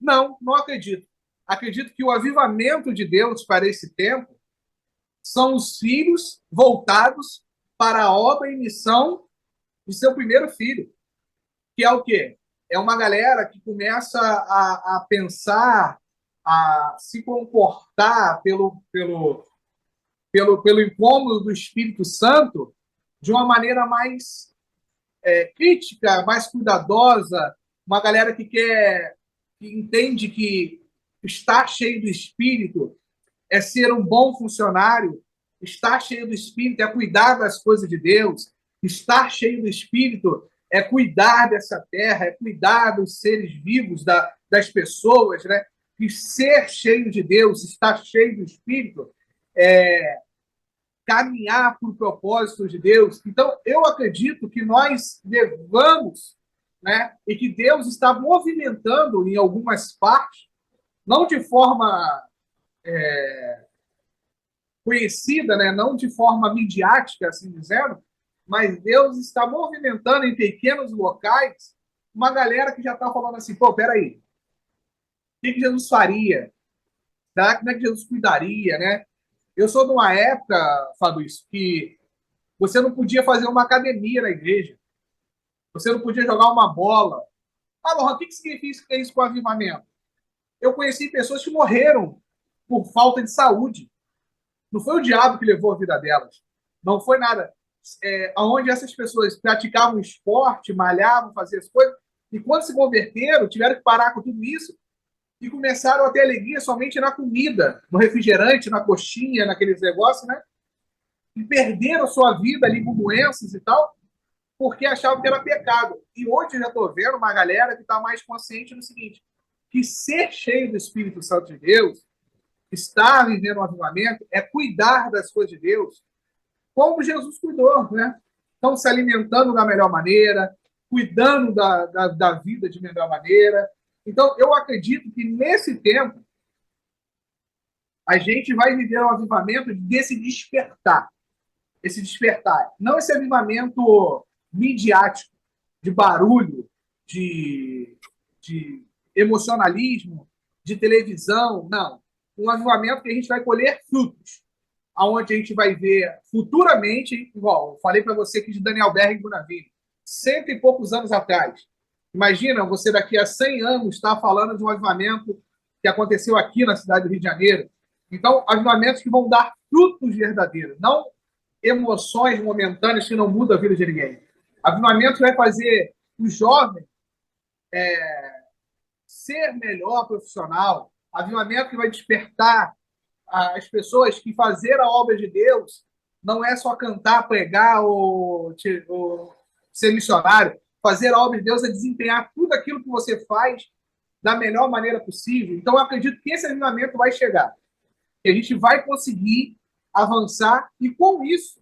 Não acredito. Acredito que o avivamento de Deus para esse tempo são os filhos voltados para a obra e missão de seu primeiro filho, que é o quê? É uma galera que começa a pensar, a se comportar pelo incômodo do Espírito Santo de uma maneira mais crítica, mais cuidadosa, uma galera que entende que estar cheio do Espírito é ser um bom funcionário, estar cheio do Espírito é cuidar das coisas de Deus, estar cheio do Espírito é cuidar dessa terra, é cuidar dos seres vivos, das pessoas, né? E ser cheio de Deus, estar cheio do Espírito, é caminhar por propósitos de Deus. Então, eu acredito que nós devamos, né? E que Deus está movimentando em algumas partes, não de forma conhecida, né? Não de forma midiática, assim dizendo, mas Deus está movimentando em pequenos locais uma galera que já está falando assim, pô, peraí, o que Jesus faria? Será que como é que Jesus cuidaria, né? Eu sou de uma época, Fabrício, que você não podia fazer uma academia na igreja, você não podia jogar uma bola. Ah, Lohan, o que significa isso com avivamento? Eu conheci pessoas que morreram por falta de saúde. Não foi o diabo que levou a vida delas. Não foi nada. Onde essas pessoas praticavam esporte, malhavam, faziam as coisas, e quando se converteram, tiveram que parar com tudo isso e começaram a ter alegria somente na comida, no refrigerante, na coxinha, naqueles negócios, né? E perderam sua vida ali com doenças e tal, porque achavam que era pecado. E hoje eu já estou vendo uma galera que está mais consciente do seguinte, que ser cheio do Espírito Santo de Deus, estar vivendo um avivamento, é cuidar das coisas de Deus, como Jesus cuidou, né? Então, se alimentando da melhor maneira, cuidando da vida de melhor maneira. Então, eu acredito que nesse tempo, a gente vai viver um avivamento desse despertar. Esse despertar. Não esse avivamento midiático, de barulho, de emocionalismo, de televisão. Não. Um avivamento que a gente vai colher frutos. Onde a gente vai ver futuramente, igual, eu falei para você aqui de Daniel Berg Bonavini, 100 e poucos anos atrás. Imagina você daqui a 100 anos estar falando de um avivamento que aconteceu aqui na cidade do Rio de Janeiro. Então, avivamentos que vão dar frutos verdadeiros, não emoções momentâneas que não mudam a vida de ninguém. Avivamento que vai fazer o jovem ser melhor profissional. Avivamento que vai despertar as pessoas que fazer a obra de Deus não é só cantar, pregar ou ser missionário. Fazer a obra de Deus é desempenhar tudo aquilo que você faz da melhor maneira possível. Então, eu acredito que esse avivamento vai chegar. E a gente vai conseguir avançar e com isso,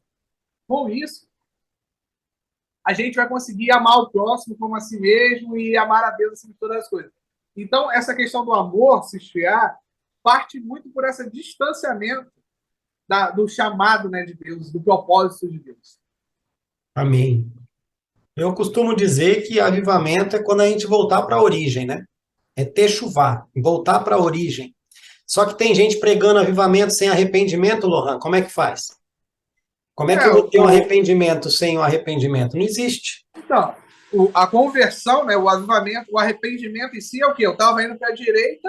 a gente vai conseguir amar o próximo como a si mesmo e amar a Deus acima de todas as coisas. Então, essa questão do amor se esfriar parte muito por esse distanciamento do chamado, né, de Deus, do propósito de Deus. Amém. Eu costumo dizer que avivamento é quando a gente voltar para a origem, né? É techuvá, voltar para a origem. Só que tem gente pregando avivamento sem arrependimento, Lohan. Como é que faz? Como é que eu vou ter um arrependimento sem o arrependimento? Não existe. Então, a conversão, né, o avivamento, o arrependimento em si é o quê? Eu estava indo para a direita,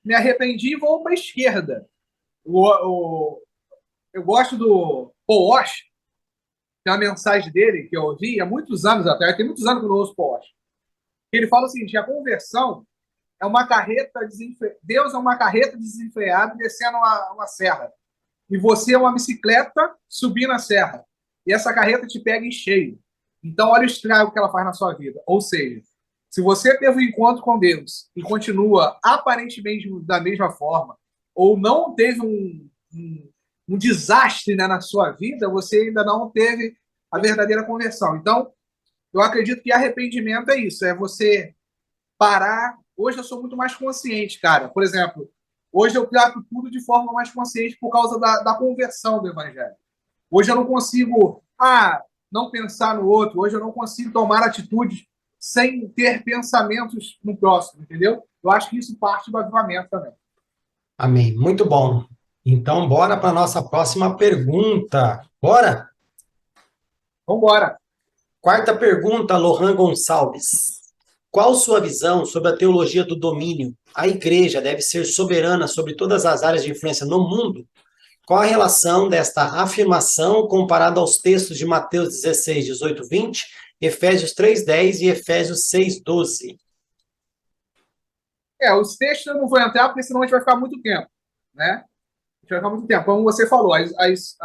me arrependi e vou para a esquerda. Eu gosto do Paul Walsh, tem uma mensagem dele que eu ouvi há muitos anos atrás, tem muitos anos que eu não ouço Paul Walsh. Ele fala o seguinte, a conversão é uma carreta desenfreada. Deus é uma carreta desenfreada descendo uma serra. E você é uma bicicleta subindo a serra. E essa carreta te pega em cheio. Então, olha o estrago que ela faz na sua vida. Ou seja, se você teve um encontro com Deus e continua aparentemente da mesma forma, ou não teve um desastre, né, na sua vida, você ainda não teve a verdadeira conversão. Então, eu acredito que arrependimento é isso, é você parar. Hoje eu sou muito mais consciente, cara. Por exemplo, hoje eu trato tudo de forma mais consciente por causa da conversão do evangelho. Hoje eu não consigo não pensar no outro. Hoje eu não consigo tomar atitudes sem ter pensamentos no próximo, entendeu? Eu acho que isso parte do avivamento também. Amém. Muito bom. Então, bora para a nossa próxima pergunta. Bora? Vamos embora. Quarta pergunta, Lohan Gonçalves. Qual sua visão sobre a teologia do domínio? A igreja deve ser soberana sobre todas as áreas de influência no mundo? Qual a relação desta afirmação comparada aos textos de Mateus 16, 18, 20, Efésios 3, 10 e Efésios 6, 12? Os textos eu não vou entrar, porque senão a gente vai ficar muito tempo, né? A gente vai ficar muito tempo. Como você falou, as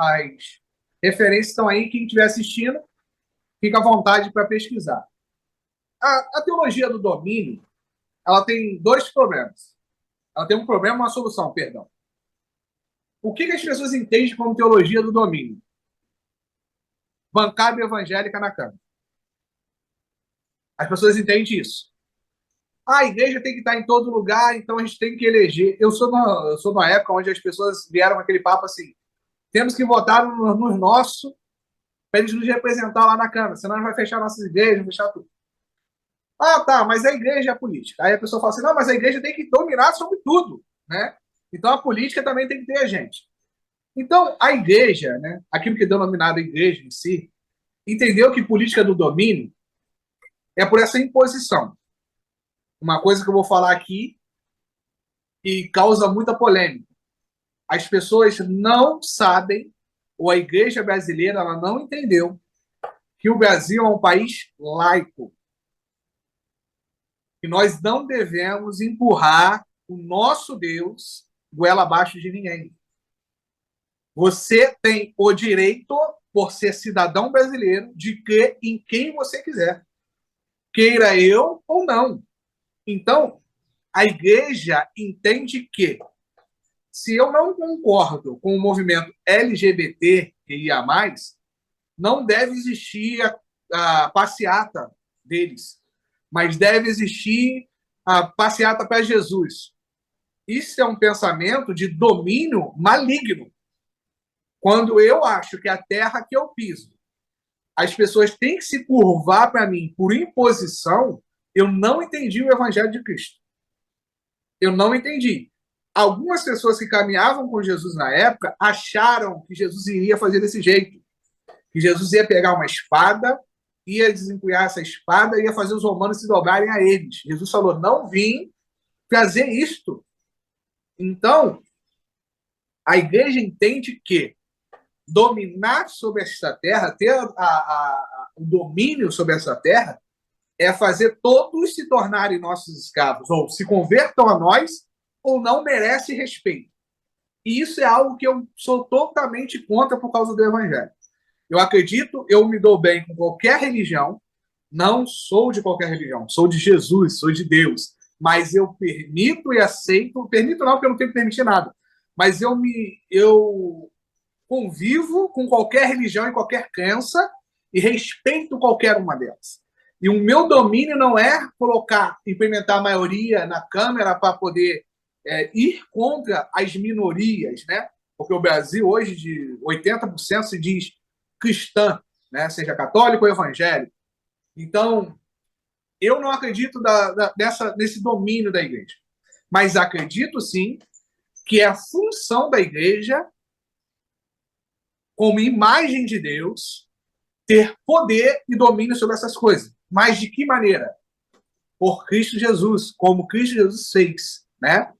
referências estão aí, quem estiver assistindo, fica à vontade para pesquisar. A teologia do domínio, ela tem dois problemas. Ela tem um problema e uma solução, perdão. O que as pessoas entendem como teologia do domínio? Bancada evangélica na Câmara. As pessoas entendem isso. A igreja tem que estar em todo lugar, então a gente tem que eleger. Eu sou numa época onde as pessoas vieram com aquele papo assim: temos que votar nos nossos para eles nos representar lá na Câmara, senão a gente vai fechar nossas igrejas, vai fechar tudo. Ah, tá, mas a igreja é política. Aí a pessoa fala assim: não, mas a igreja tem que dominar sobre tudo, né? Então a política também tem que ter a gente. Então a igreja, né, aquilo que é denominado igreja em si, entendeu que política do domínio é por essa imposição. Uma coisa que eu vou falar aqui e causa muita polêmica. As pessoas não sabem, ou a igreja brasileira ela não entendeu, que o Brasil é um país laico. Que nós não devemos empurrar o nosso Deus goela abaixo de ninguém. Você tem o direito, por ser cidadão brasileiro, de crer em quem você quiser. Queira eu ou não. Então, a igreja entende que se eu não concordo com o movimento LGBTQIA+, não deve existir a passeata deles, mas deve existir a passeata para Jesus. Isso é um pensamento de domínio maligno. Quando eu acho que a terra que eu piso, as pessoas têm que se curvar para mim por imposição, eu não entendi o evangelho de Cristo. Eu não entendi. Algumas pessoas que caminhavam com Jesus na época acharam que Jesus iria fazer desse jeito. Que Jesus ia pegar uma espada, ia desempunhar essa espada e ia fazer os romanos se dobrarem a eles. Jesus falou: não vim fazer isto. Então, a igreja entende que dominar sobre esta terra, ter o domínio sobre essa terra, é fazer todos se tornarem nossos escravos, ou se convertam a nós, ou não merece respeito. E isso é algo que eu sou totalmente contra por causa do evangelho. Eu acredito, eu me dou bem com qualquer religião, não sou de qualquer religião, sou de Jesus, sou de Deus, mas eu permito e aceito, permito não, porque eu não tenho que permitir nada, mas eu convivo com qualquer religião e qualquer crença e respeito qualquer uma delas. E o meu domínio não é implementar a maioria na Câmara para poder ir contra as minorias, né? Porque o Brasil hoje, de 80% se diz cristã, né? Seja católico ou evangélico. Então, eu não acredito nesse domínio da igreja. Mas acredito, sim, que é a função da igreja, como imagem de Deus, ter poder e domínio sobre essas coisas. Mas de que maneira? Por Cristo Jesus, como Cristo Jesus fez, né?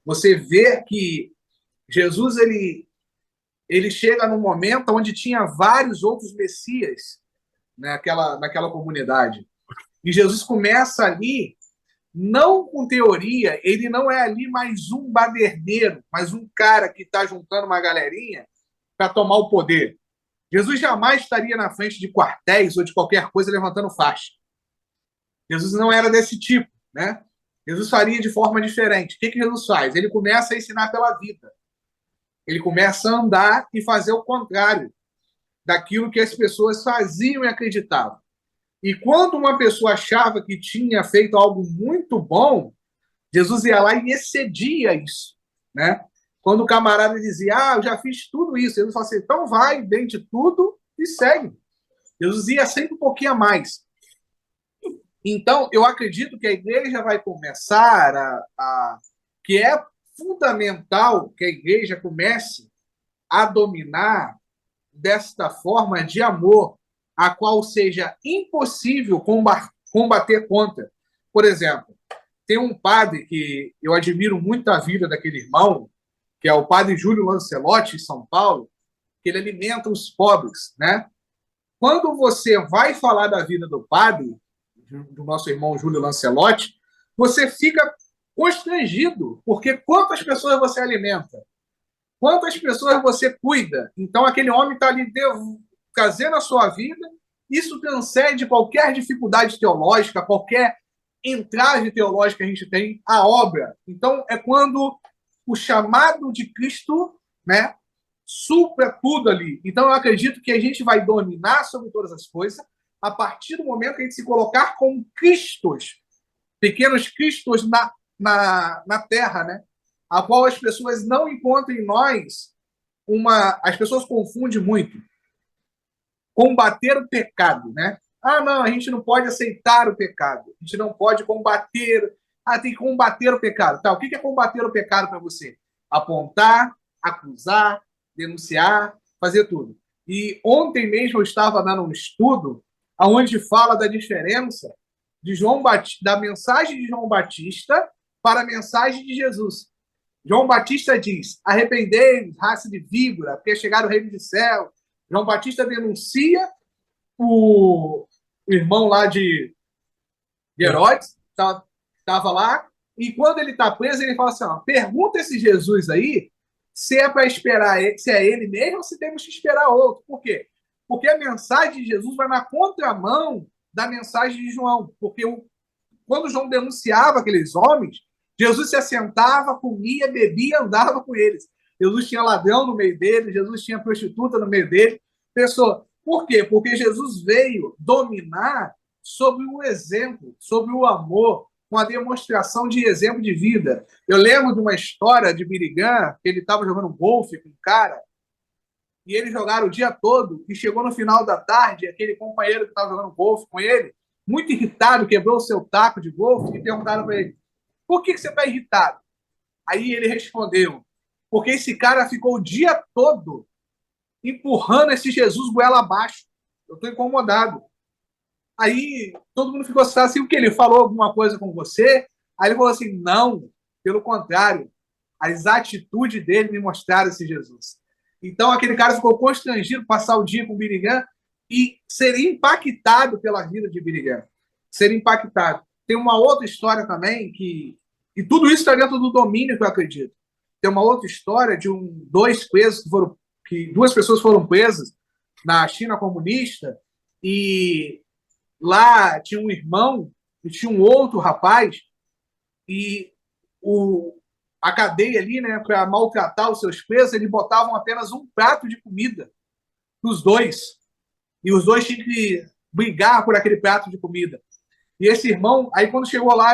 Você vê que Jesus ele chega num momento onde tinha vários outros messias naquela comunidade. E Jesus começa ali, não com teoria, ele não é ali mais um baderneiro, mas um cara que está juntando uma galerinha para tomar o poder. Jesus jamais estaria na frente de quartéis ou de qualquer coisa levantando faixa. Jesus não era desse tipo, né? Jesus faria de forma diferente. O que Jesus faz? Ele começa a ensinar pela vida. Ele começa a andar e fazer o contrário daquilo que as pessoas faziam e acreditavam. E quando uma pessoa achava que tinha feito algo muito bom, Jesus ia lá e excedia isso, né? Quando o camarada dizia: eu já fiz tudo isso, Jesus falava assim: então vai, vende tudo e segue. Jesus ia sempre um pouquinho a mais. Então, eu acredito que a igreja vai começar que é fundamental que a igreja comece a dominar desta forma de amor, a qual seja impossível combater contra. Por exemplo, tem um padre que eu admiro muito a vida daquele irmão, que é o padre Júlio Lancelotti, em São Paulo, que ele alimenta os pobres, né? Quando você vai falar da vida do padre, do nosso irmão Júlio Lancelotti, você fica constrangido, porque quantas pessoas você alimenta? Quantas pessoas você cuida? Então, aquele homem está ali trazendo a sua vida. Isso transcende qualquer dificuldade teológica, qualquer entrave teológica que a gente tem, a obra. Então, é quando o chamado de Cristo, né, supra tudo ali. Então, eu acredito que a gente vai dominar sobre todas as coisas a partir do momento que a gente se colocar como Cristos, pequenos Cristos na terra, né? A qual as pessoas não encontram em nós uma... As pessoas confundem muito. Combater o pecado, né? Ah, não, a gente não pode aceitar o pecado. A gente não pode combater... Ah, tem que combater o pecado. Tá, o que é combater o pecado para você? Apontar, acusar, denunciar, fazer tudo. E ontem mesmo eu estava dando um estudo onde fala da diferença de da mensagem de João Batista para a mensagem de Jesus. João Batista diz: arrependei-vos, raça de víbora, porque chegaram o reino do céu. João Batista denuncia o irmão lá de Herodes, estava lá, e quando ele está preso, ele fala assim: ó, pergunta esse Jesus aí se é para esperar ele, se é ele mesmo ou se temos que esperar outro. Por quê? Porque a mensagem de Jesus vai na contramão da mensagem de João. Porque quando João denunciava aqueles homens, Jesus se assentava, comia, bebia, andava com eles. Jesus tinha ladrão no meio dele, Jesus tinha prostituta no meio dele. Pessoa. Por quê? Porque Jesus veio dominar sobre o exemplo, sobre o amor, com a demonstração de exemplo de vida. Eu lembro de uma história de Birigã, que ele estava jogando golfe com um cara, e eles jogaram o dia todo, e chegou no final da tarde, aquele companheiro que estava jogando golfe com ele, muito irritado, quebrou o seu taco de golfe, e perguntaram para ele: por que você está irritado? Aí ele respondeu: porque esse cara ficou o dia todo empurrando esse Jesus goela abaixo. Eu estou incomodado. Aí todo mundo ficou assim: o que? Ele falou alguma coisa com você? Aí ele falou assim: não, pelo contrário, as atitudes dele me mostraram esse Jesus. Então aquele cara ficou constrangido passar o dia com o Birigã e seria impactado pela vida de Birigã. Seria impactado. Tem uma outra história também que... E tudo isso está dentro do domínio que eu acredito. Tem uma outra história de dois presos que duas pessoas foram presas na China comunista, e lá tinha um irmão e tinha um outro rapaz, e a cadeia ali, né, para maltratar os seus presos, eles botavam apenas um prato de comida para os dois. E os dois tinham que brigar por aquele prato de comida. E esse irmão, aí quando chegou lá,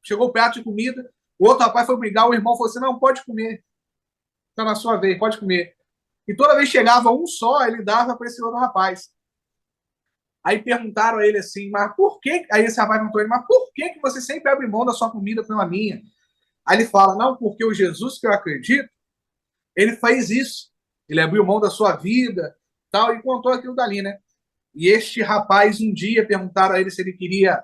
chegou o prato de comida, o outro rapaz foi brigar, o irmão falou assim: não, pode comer. Está na sua vez, pode comer. E toda vez que chegava um só, ele dava para esse outro rapaz. Aí perguntaram a ele assim: mas por que... Aí esse rapaz perguntou a ele: mas por que você sempre abre mão da sua comida pela minha? Aí ele fala: não, porque o Jesus que eu acredito, ele fez isso. Ele abriu mão da sua vida, tal, e contou aquilo dali, né? E este rapaz, um dia, perguntaram a ele se ele queria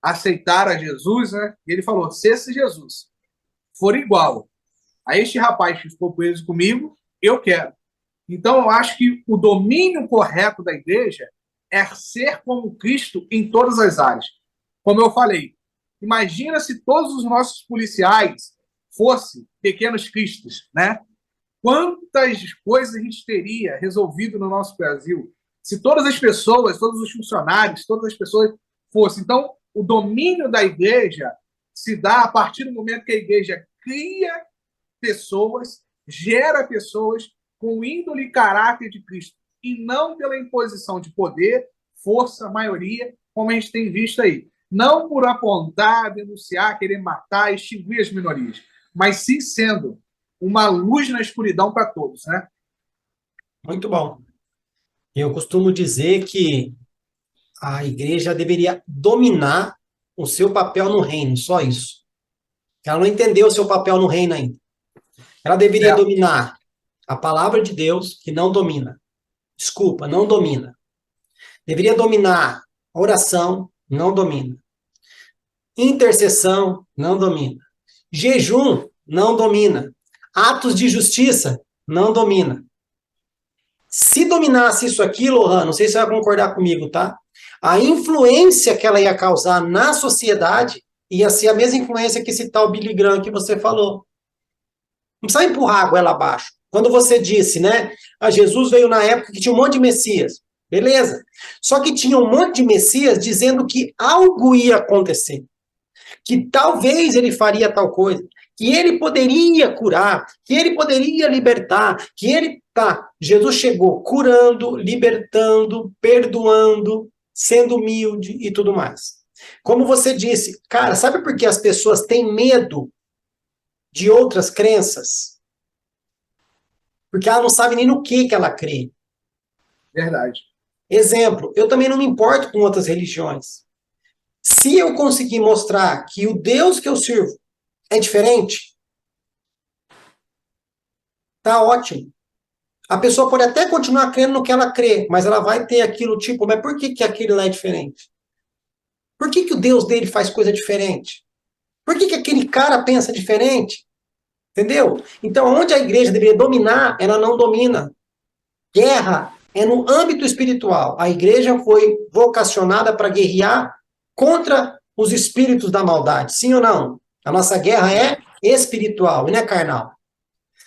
aceitar a Jesus, né? E ele falou: se esse Jesus for igual a este rapaz que ficou preso comigo, eu quero. Então, eu acho que o domínio correto da igreja é ser como Cristo em todas as áreas. Como eu falei, imagina se todos os nossos policiais fossem pequenos cristos, né? Quantas coisas a gente teria resolvido no nosso Brasil se todas as pessoas, todos os funcionários, todas as pessoas fossem. Então, o domínio da igreja se dá a partir do momento que a igreja cria pessoas, gera pessoas com índole e caráter de Cristo, e não pela imposição de poder, força, maioria, como a gente tem visto aí. Não por apontar, denunciar, querer matar, extinguir as minorias, mas sim sendo uma luz na escuridão para todos, né? Muito bom. Eu costumo dizer que a igreja deveria dominar o seu papel no reino, só isso. Ela não entendeu o seu papel no reino ainda. Ela deveria dominar a palavra de Deus, que não domina. Desculpa, não domina. Deveria dominar oração, não domina. Intercessão, não domina. Jejum, não domina. Atos de justiça, não domina. Se dominasse isso aqui, Lohan, não sei se você vai concordar comigo, tá? A influência que ela ia causar na sociedade ia ser a mesma influência que esse tal Billy Graham que você falou. Não precisa empurrar a goela abaixo. Quando você disse, né? Jesus veio na época que tinha um monte de Messias. Beleza. Só que tinha um monte de Messias dizendo que algo ia acontecer. Que talvez ele faria tal coisa. Que ele poderia curar. Que ele poderia libertar. Que ele... Tá, Jesus chegou curando, libertando, perdoando, sendo humilde e tudo mais. Como você disse, cara, sabe por que as pessoas têm medo de outras crenças? Porque ela não sabe nem no que ela crê. Verdade. Exemplo, eu também não me importo com outras religiões. Se eu conseguir mostrar que o Deus que eu sirvo é diferente, tá ótimo. A pessoa pode até continuar crendo no que ela crê, mas ela vai ter aquilo tipo, mas por que aquele lá é diferente? Por que o Deus dele faz coisa diferente? Por que aquele cara pensa diferente? Entendeu? Então, onde a igreja deveria dominar, ela não domina. Guerra é no âmbito espiritual. A igreja foi vocacionada para guerrear contra os espíritos da maldade. Sim ou não? A nossa guerra é espiritual e não é carnal.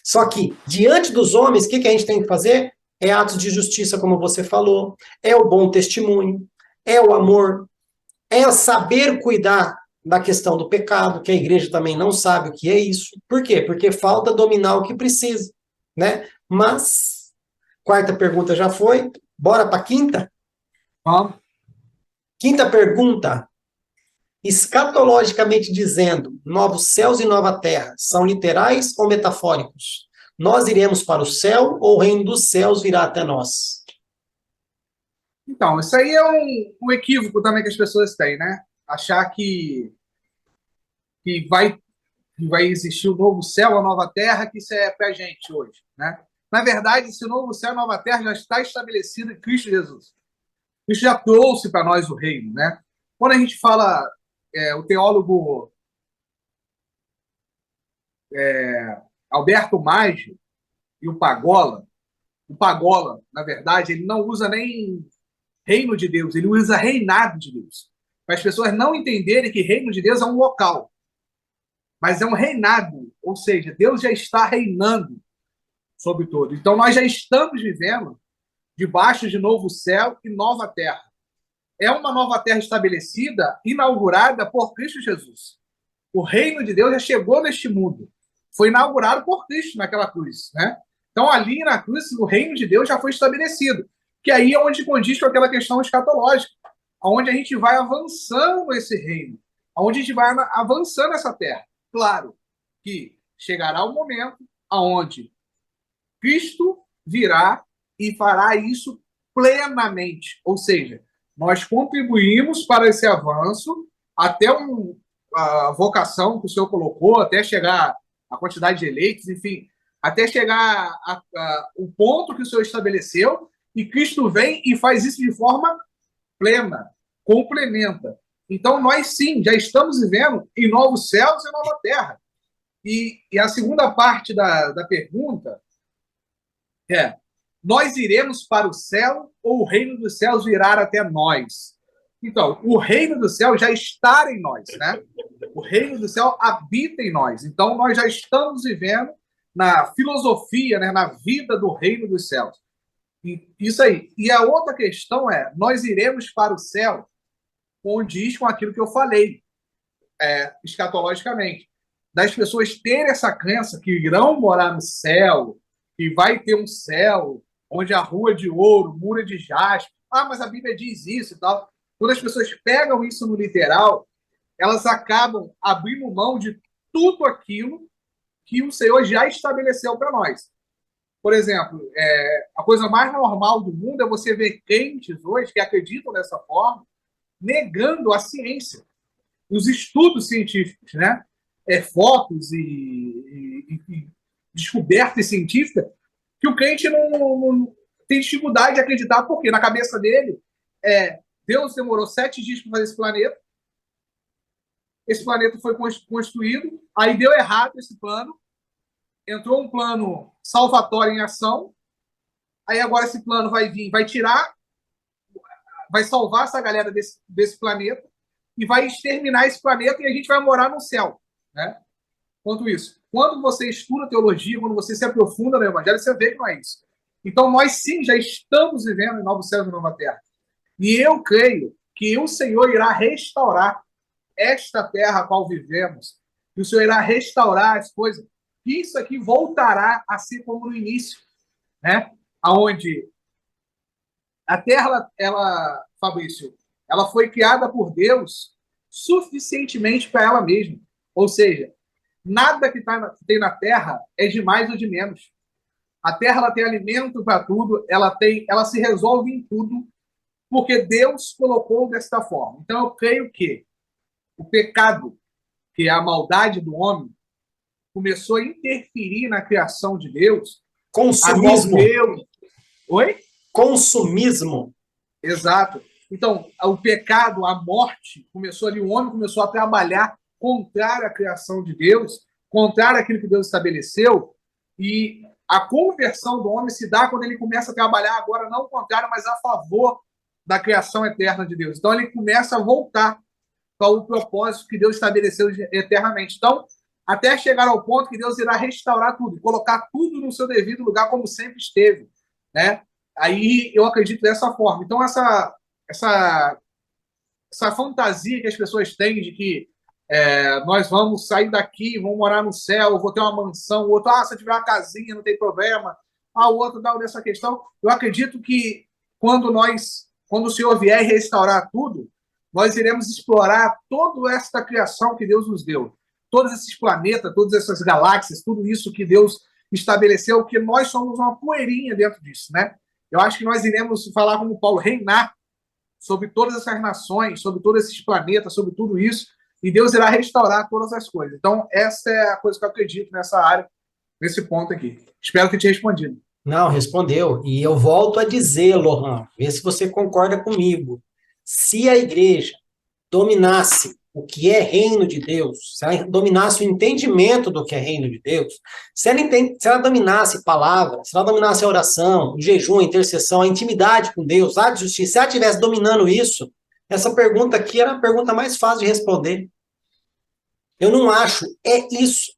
Só que, diante dos homens, o que a gente tem que fazer? É atos de justiça, como você falou, é o bom testemunho, é o amor, é saber cuidar da questão do pecado, que a igreja também não sabe o que é isso. Por quê? Porque falta dominar o que precisa, né? Mas, quarta pergunta já foi, bora para a quinta? Vamos. Quinta pergunta, escatologicamente dizendo, novos céus e nova terra, são literais ou metafóricos? Nós iremos para o céu ou o reino dos céus virá até nós? Então, isso aí é um equívoco também que as pessoas têm, né? Achar que vai existir o novo céu, a nova terra, que isso é pra gente hoje, né? Na verdade, esse novo céu, a nova terra já está estabelecido em Cristo Jesus. Cristo já trouxe para nós o reino, né? Quando a gente fala, o teólogo Alberto Maggi e o Pagola, na verdade, ele não usa nem reino de Deus, ele usa reinado de Deus. Para as pessoas não entenderem que reino de Deus é um local, mas é um reinado, ou seja, Deus já está reinando sobre todo. Então, nós já estamos vivendo debaixo de novo céu e nova terra. É uma nova terra estabelecida, inaugurada por Cristo Jesus. O reino de Deus já chegou neste mundo. Foi inaugurado por Cristo naquela cruz, né? Então, ali na cruz, o reino de Deus já foi estabelecido. Que aí é onde condiz com aquela questão escatológica, onde a gente vai avançando esse reino, onde a gente vai avançando essa terra. Claro que chegará o momento onde Cristo virá e fará isso plenamente. Ou seja, nós contribuímos para esse avanço até a vocação que o senhor colocou, até chegar a quantidade de eleitos, enfim, até chegar o ponto que o senhor estabeleceu, e Cristo vem e faz isso de forma plena, complementa. Então, nós sim, já estamos vivendo em novos céus e nova terra. E a segunda parte da pergunta é: nós iremos para o céu ou o reino dos céus virá até nós? Então, o reino do céu já está em nós, né? O reino do céu habita em nós. Então, nós já estamos vivendo na filosofia, né, na vida do reino dos céus. E isso aí. E a outra questão é: nós iremos para o céu, condiz com aquilo que eu falei, escatologicamente. Das pessoas terem essa crença que irão morar no céu, que vai ter um céu onde a rua é de ouro, muro é de jaspe. Ah, mas a Bíblia diz isso e tal. Quando as pessoas pegam isso no literal, elas acabam abrindo mão de tudo aquilo que o Senhor já estabeleceu para nós. Por exemplo, a coisa mais normal do mundo é você ver crentes hoje que acreditam dessa forma, negando a ciência, os estudos científicos, né? Fotos e descobertas científicas que o crente não tem dificuldade de acreditar, porque na cabeça dele Deus demorou 7 dias para fazer esse planeta. Esse planeta foi construído, aí deu errado esse plano, entrou um plano salvatório em ação, aí agora esse plano vai vir, vai tirar, vai salvar essa galera desse planeta e vai exterminar esse planeta e a gente vai morar no céu, né? Quanto isso. Quando você estuda teologia, quando você se aprofunda no Evangelho, você vê que não é isso. Então, nós sim já estamos vivendo em novos céus e nova terra. E eu creio que o Senhor irá restaurar esta terra a qual vivemos. Que o Senhor irá restaurar as coisas. Que isso aqui voltará a ser como no início, né? Onde a terra, Fabrício, ela foi criada por Deus suficientemente para ela mesma. Ou seja, nada que tem na terra é de mais ou de menos. A terra ela tem alimento para tudo, ela se resolve em tudo, porque Deus colocou desta forma. Então eu creio que o pecado, que é a maldade do homem, começou a interferir na criação de Deus. Consumismo. Oi? Consumismo. Exato. Então, o pecado, a morte, começou ali, o homem começou a trabalhar contrário à criação de Deus, contrário àquilo que Deus estabeleceu, e a conversão do homem se dá quando ele começa a trabalhar agora não ao contrário, mas a favor da criação eterna de Deus. Então, ele começa a voltar para o propósito que Deus estabeleceu eternamente. Então, até chegar ao ponto que Deus irá restaurar tudo, colocar tudo no seu devido lugar como sempre esteve, né? Aí eu acredito dessa forma. Então, essa fantasia que as pessoas têm de que nós vamos sair daqui, vamos morar no céu, vou ter uma mansão, o outro, se eu tiver uma casinha, não tem problema, o outro dá dessa questão. Eu acredito que quando o Senhor vier restaurar tudo, nós iremos explorar toda esta criação que Deus nos deu. Todos esses planetas, todas essas galáxias, tudo isso que Deus estabeleceu, que nós somos uma poeirinha dentro disso, né? Eu acho que nós iremos falar como Paulo, reinar sobre todas essas nações, sobre todos esses planetas, sobre tudo isso, e Deus irá restaurar todas as coisas. Então, essa é a coisa que eu acredito nessa área, nesse ponto aqui. Espero que tenha respondido. Não, respondeu. E eu volto a dizer, Lohan, vê se você concorda comigo. Se a igreja dominasse o que é reino de Deus, se ela dominasse o entendimento do que é reino de Deus, se ela dominasse palavra, se ela dominasse a oração, o jejum, a intercessão, a intimidade com Deus, a justiça, se ela estivesse dominando isso, essa pergunta aqui era a pergunta mais fácil de responder. Eu não acho, é isso.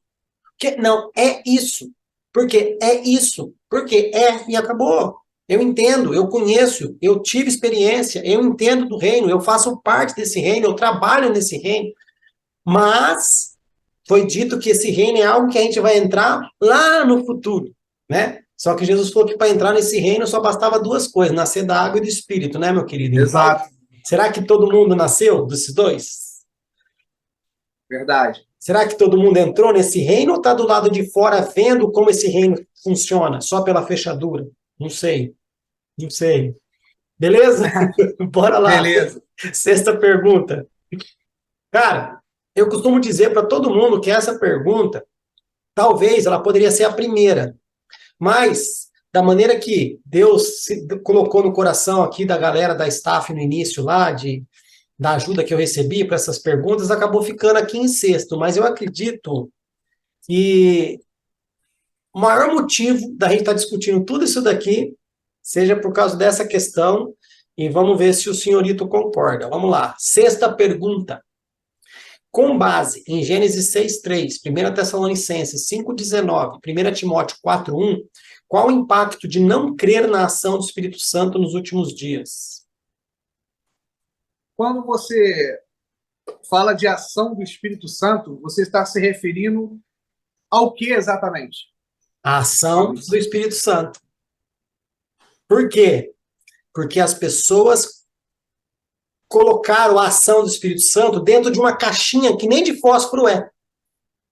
Não, é isso. Porque é isso. Porque e acabou. Eu entendo, eu conheço, eu tive experiência, eu entendo do reino, eu faço parte desse reino, eu trabalho nesse reino. Mas foi dito que esse reino é algo que a gente vai entrar lá no futuro, né? Só que Jesus falou que para entrar nesse reino só bastava 2 coisas, nascer da água e do espírito, né, meu querido? Exato. Então, será que todo mundo nasceu desses 2? Verdade. Será que todo mundo entrou nesse reino ou está do lado de fora vendo como esse reino funciona, só pela fechadura? Não sei. Não sei. Beleza? Bora lá. Beleza. 6ª pergunta. Cara, eu costumo dizer para todo mundo que essa pergunta, talvez ela poderia ser a primeira, mas da maneira que Deus colocou no coração aqui da galera da staff no início lá, da ajuda que eu recebi para essas perguntas, acabou ficando aqui em 6º, mas eu acredito que o maior motivo da gente estar discutindo tudo isso daqui seja por causa dessa questão, e vamos ver se o senhorito concorda. Vamos lá. 6ª pergunta. Com base em Gênesis 6:3, 1 Tessalonicenses 5:19, 1 Timóteo 4:1, qual o impacto de não crer na ação do Espírito Santo nos últimos dias? Quando você fala de ação do Espírito Santo, você está se referindo ao que exatamente? A ação do Espírito Santo. Por quê? Porque as pessoas colocaram a ação do Espírito Santo dentro de uma caixinha que nem de fósforo é.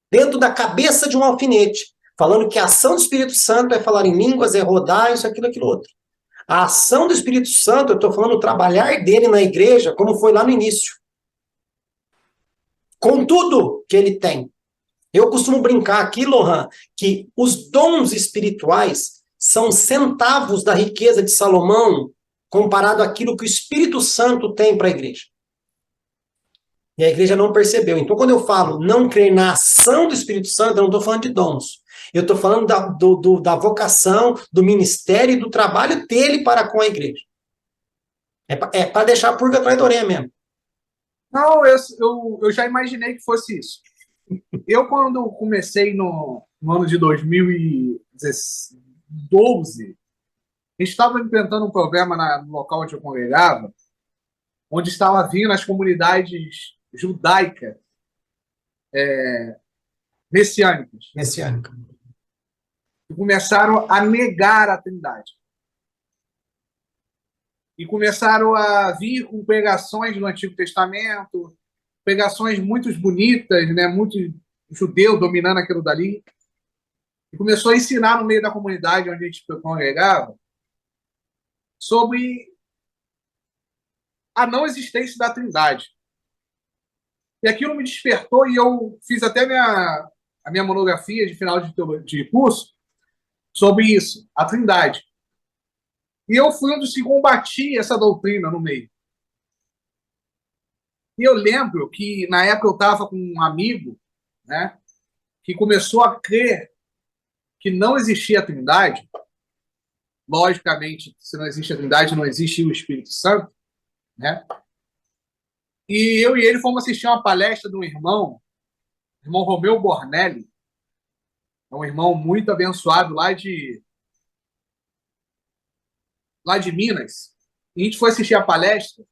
Dentro da cabeça de um alfinete. Falando que a ação do Espírito Santo é falar em línguas, é rodar, isso, aquilo, outro. A ação do Espírito Santo, eu estou falando o trabalhar dele na igreja, como foi lá no início. Com tudo que ele tem. Eu costumo brincar aqui, Lohan, que os dons espirituais são centavos da riqueza de Salomão comparado àquilo que o Espírito Santo tem para a igreja. E a igreja não percebeu. Então, quando eu falo não crer na ação do Espírito Santo, eu não estou falando de dons. Eu estou falando da vocação, do ministério e do trabalho dele para com a igreja. É para deixar a purga atrás da orelha mesmo. Não, eu já imaginei que fosse isso. Eu, quando comecei no ano de 2012, a gente estava enfrentando um problema no local onde eu congregava, onde estava vindo as comunidades judaicas messiânicas. Messiânica. E começaram a negar a Trindade. E começaram a vir com pregações do Antigo Testamento, pregações muito bonitas, né? Muito judeu dominando aquilo dali. E começou a ensinar no meio da comunidade onde a gente congregava sobre a não existência da Trindade. E aquilo me despertou e eu fiz até a minha monografia de final de curso sobre isso, a Trindade. E eu fui um dos que combati essa doutrina no meio. E eu lembro que, na época, eu estava com um amigo, né, que começou a crer que não existia a Trindade. Logicamente, se não existe a Trindade, não existe o Espírito Santo, né? E eu e ele fomos assistir uma palestra de um irmão Romeu Bornelli, é um irmão muito abençoado lá de Minas. E a gente foi assistir a palestra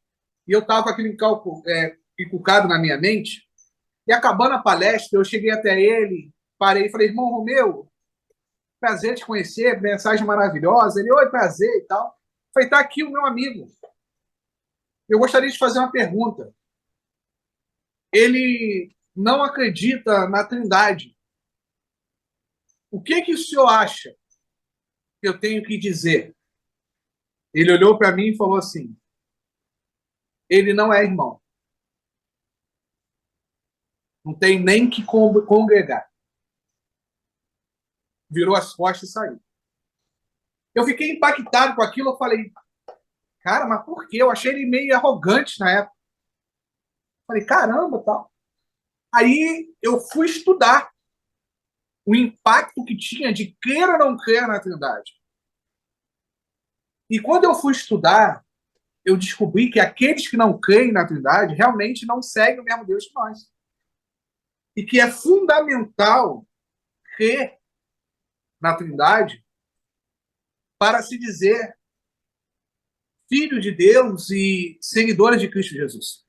e eu estava com aquele encucado na minha mente. E acabando a palestra, eu cheguei até ele, parei e falei, irmão Romeu, prazer te conhecer, mensagem maravilhosa. Ele, oi, prazer e tal. Eu falei, tá aqui o meu amigo. Eu gostaria de fazer uma pergunta. Ele não acredita na Trindade. O que o senhor acha que eu tenho que dizer? Ele olhou para mim e falou assim, ele não é irmão. Não tem nem que congregar. Virou as costas e saiu. Eu fiquei impactado com aquilo. Eu falei, cara, mas por quê? Eu achei ele meio arrogante na época. Falei, caramba, tal. Aí eu fui estudar o impacto que tinha de crer ou não crer na Trindade. E quando eu fui estudar, eu descobri que aqueles que não creem na Trindade realmente não seguem o mesmo Deus que nós. E que é fundamental crer na Trindade para se dizer filho de Deus e seguidores de Cristo Jesus.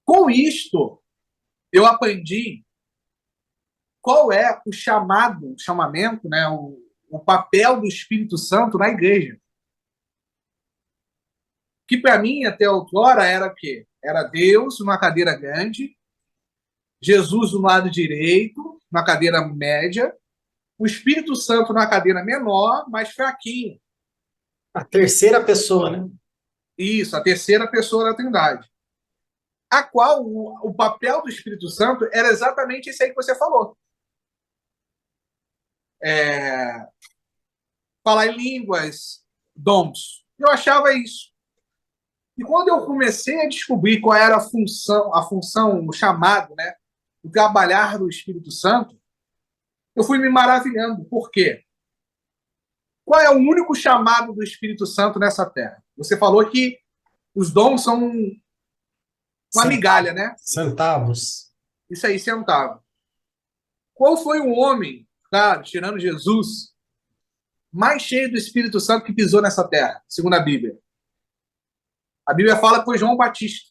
Com isto, eu aprendi qual é o chamamento, né, o papel do Espírito Santo na igreja. Que para mim, até outrora, era o quê? Era Deus numa cadeira grande, Jesus do lado direito, na cadeira média, o Espírito Santo na cadeira menor, mais fraquinho. A terceira pessoa, né? Isso, a terceira pessoa da Trindade. A qual o papel do Espírito Santo era exatamente esse aí que você falou. Falar em línguas, dons. Eu achava isso. E quando eu comecei a descobrir qual era a função, o chamado, né, o trabalhar do Espírito Santo, eu fui me maravilhando. Por quê? Qual é o único chamado do Espírito Santo nessa terra? Você falou que os dons são uma migalha, né? Centavos. Isso aí, centavo. Qual foi o homem, claro, tirando Jesus, mais cheio do Espírito Santo que pisou nessa terra, segundo a Bíblia? A Bíblia fala que foi João Batista.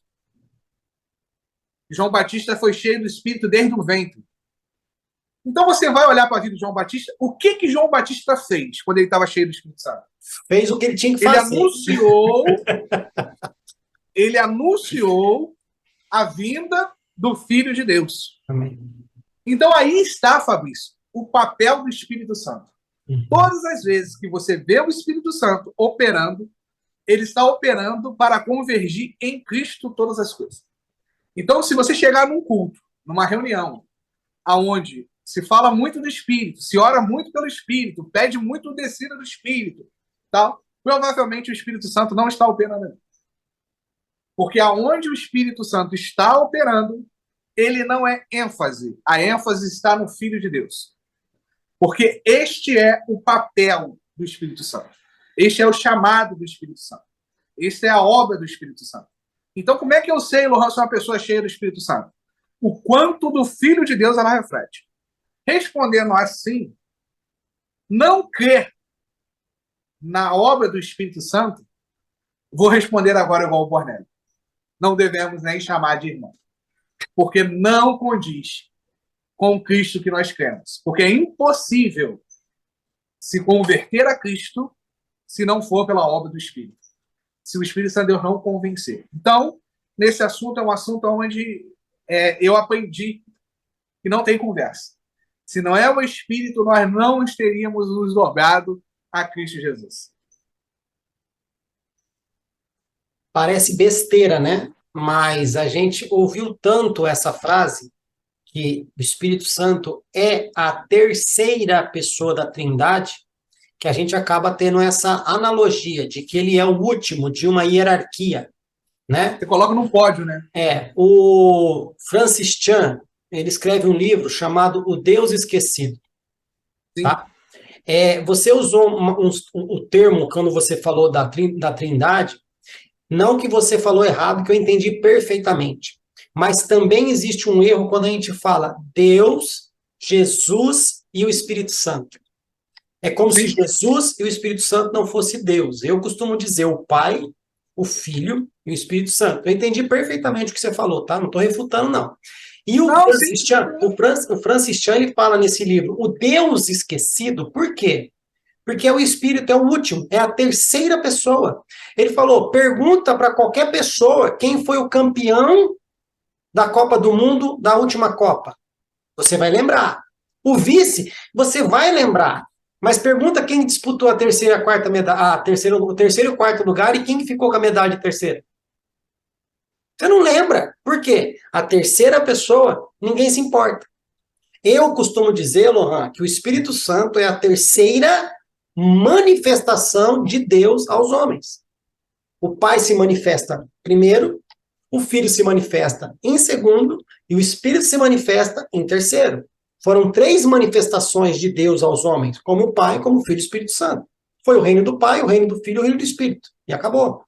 João Batista foi cheio do Espírito desde o ventre. Então você vai olhar para a vida de João Batista, o que João Batista fez quando ele estava cheio do Espírito Santo? Fez o que ele tinha que fazer. Ele anunciou a vinda do Filho de Deus. Amém. Então aí está, Fabrício, o papel do Espírito Santo. Todas as vezes que você vê o Espírito Santo operando, ele está operando para convergir em Cristo todas as coisas. Então, se você chegar num culto, numa reunião, aonde se fala muito do Espírito, se ora muito pelo Espírito, pede muito descida do Espírito, tal, provavelmente o Espírito Santo não está operando ali. Porque aonde o Espírito Santo está operando, ele não é ênfase. A ênfase está no Filho de Deus. Porque este é o papel do Espírito Santo. Este é o chamado do Espírito Santo. Esta é a obra do Espírito Santo. Então, como é que eu sei, Lohan, se uma pessoa cheia do Espírito Santo? O quanto do Filho de Deus ela reflete. Respondendo assim, não crer na obra do Espírito Santo, vou responder agora igual o Bornelli. Não devemos nem chamar de irmão. Porque não condiz com o Cristo que nós cremos. Porque é impossível se converter a Cristo se não for pela obra do Espírito. Se o Espírito Santo de Deus não convencer. Então, nesse assunto, é um assunto onde eu aprendi que não tem conversa. Se não é o Espírito, nós não teríamos nos dobrado a Cristo Jesus. Parece besteira, né? Mas a gente ouviu tanto essa frase que o Espírito Santo é a terceira pessoa da Trindade, que a gente acaba tendo essa analogia de que ele é o último de uma hierarquia, né? Você coloca no pódio, né? O Francis Chan, ele escreve um livro chamado O Deus Esquecido, tá? Você usou o termo quando você falou da Trindade, não que você falou errado, que eu entendi perfeitamente. Mas também existe um erro quando a gente fala Deus, Jesus e o Espírito Santo. É como se Jesus e o Espírito Santo não fosse Deus. Eu costumo dizer o Pai, o Filho e o Espírito Santo. Eu entendi perfeitamente o que você falou, tá? Não estou refutando, não. E o Francis Chan, ele fala nesse livro, o Deus esquecido, por quê? Porque o Espírito é o último, é a terceira pessoa. Ele falou, pergunta para qualquer pessoa quem foi o campeão da Copa do Mundo da última Copa. Você vai lembrar. O vice, você vai lembrar. Mas pergunta quem disputou a terceira e a quarta medalha, o terceiro e o quarto lugar e quem ficou com a medalha de terceira. Você não lembra. Por quê? A terceira pessoa, ninguém se importa. Eu costumo dizer, Lohan, que o Espírito Santo é a terceira manifestação de Deus aos homens. O Pai se manifesta primeiro, o Filho se manifesta em segundo e o Espírito se manifesta em terceiro. Foram 3 manifestações de Deus aos homens, como o Pai, como o Filho e o Espírito Santo. Foi o reino do Pai, o reino do Filho e o reino do Espírito. E acabou.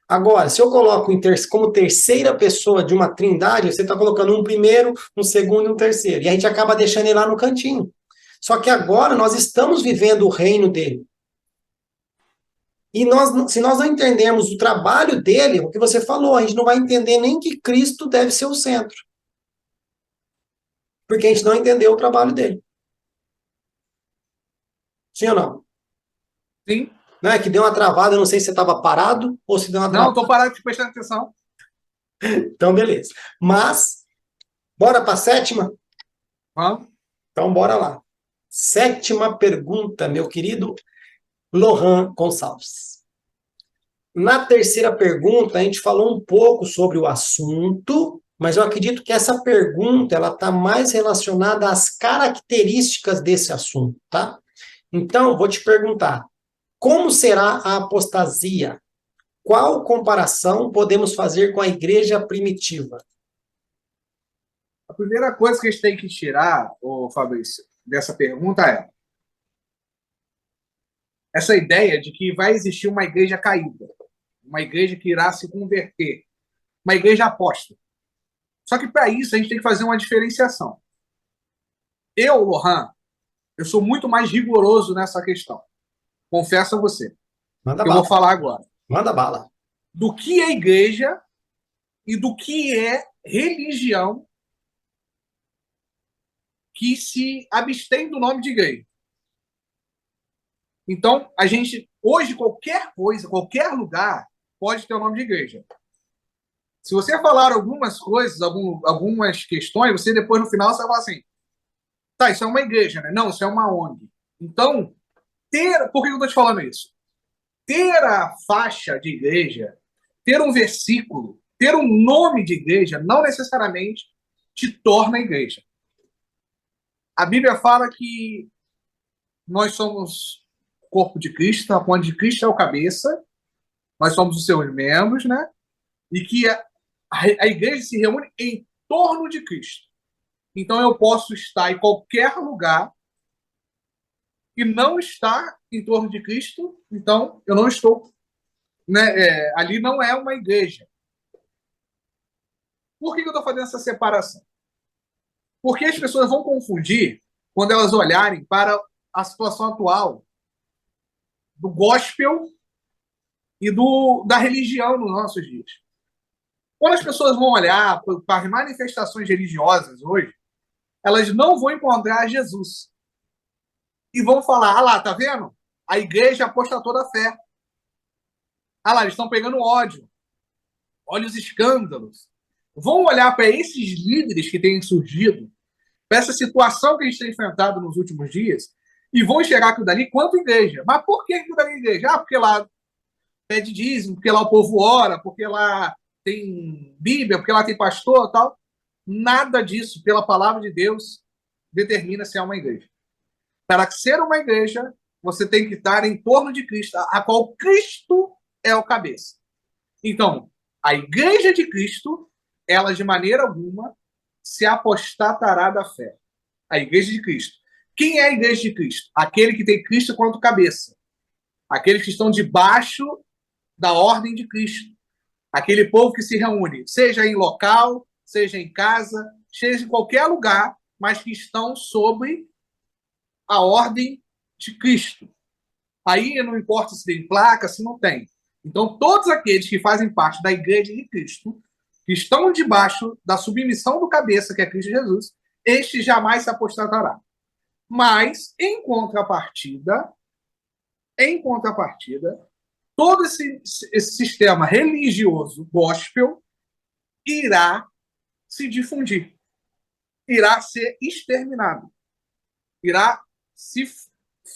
Agora, se eu coloco como terceira pessoa de uma trindade, você está colocando um primeiro, um segundo e um terceiro. E a gente acaba deixando ele lá no cantinho. Só que agora nós estamos vivendo o reino dele. E se nós não entendermos o trabalho dele, o que você falou, a gente não vai entender nem que Cristo deve ser o centro. Porque a gente não entendeu o trabalho dele. Sim ou não? Sim. Não é que deu uma travada, eu não sei se você estava parado ou se deu uma travada. Não, estou parado de prestar atenção. Então, beleza. Mas, bora para a 7ª? Vamos. Então, bora lá. 7ª pergunta, meu querido Lohan Gonçalves. Na terceira pergunta, a gente falou um pouco sobre o assunto, mas eu acredito que essa pergunta ela está mais relacionada às características desse assunto, tá? Então, vou te perguntar, como será a apostasia? Qual comparação podemos fazer com a igreja primitiva? A primeira coisa que a gente tem que tirar, Fabrício, dessa pergunta é essa ideia de que vai existir uma igreja caída, uma igreja que irá se converter, uma igreja apóstata. Só que para isso a gente tem que fazer uma diferenciação. Eu, Lohan, eu sou muito mais rigoroso nessa questão. Confesso a você. Manda que bala. Eu vou falar agora. Manda bala. Do que é igreja e do que é religião que se abstém do nome de igreja. Então, a gente, hoje, qualquer coisa, qualquer lugar, pode ter o nome de igreja. Se você falar algumas coisas, algumas questões, você depois, no final, você vai falar assim, tá, isso é uma igreja, né? Não, isso é uma ONG. Então, por que eu estou te falando isso? Ter a faixa de igreja, ter um versículo, ter um nome de igreja, não necessariamente te torna igreja. A Bíblia fala que nós somos corpo de Cristo, onde Cristo é o cabeça, nós somos os seus membros, né? E que a igreja se reúne em torno de Cristo. Então eu posso estar em qualquer lugar e não estar em torno de Cristo, então eu não estou, né? Ali não é uma igreja. Por que eu estou fazendo essa separação? Porque as pessoas vão confundir quando elas olharem para a situação atual do gospel e da religião nos nossos dias. Quando as pessoas vão olhar para as manifestações religiosas hoje, elas não vão encontrar Jesus. E vão falar, lá, tá vendo? A igreja apostatou da fé. Lá, eles estão pegando ódio. Olha os escândalos. Vão olhar para esses líderes que têm surgido, para essa situação que a gente tem enfrentado nos últimos dias, e vão enxergar aquilo dali quanto igreja. Mas por que aquilo dali é igreja? Porque lá pede dízimo, porque lá o povo ora, porque lá tem Bíblia, porque lá tem pastor e tal. Nada disso, pela palavra de Deus, determina se é uma igreja. Para ser uma igreja, você tem que estar em torno de Cristo, a qual Cristo é o cabeça. Então, a igreja de Cristo, ela de maneira alguma se apostatará da fé. A igreja de Cristo. Quem é a igreja de Cristo? Aquele que tem Cristo quanto cabeça. Aqueles que estão debaixo da ordem de Cristo. Aquele povo que se reúne, seja em local, seja em casa, seja em qualquer lugar, mas que estão sob a ordem de Cristo. Aí não importa se tem placa, se não tem. Então, todos aqueles que fazem parte da igreja de Cristo, que estão debaixo da submissão do cabeça, que é Cristo Jesus, este jamais se apostatará. Mas, em contrapartida, todo esse sistema religioso gospel irá se difundir, irá ser exterminado, irá se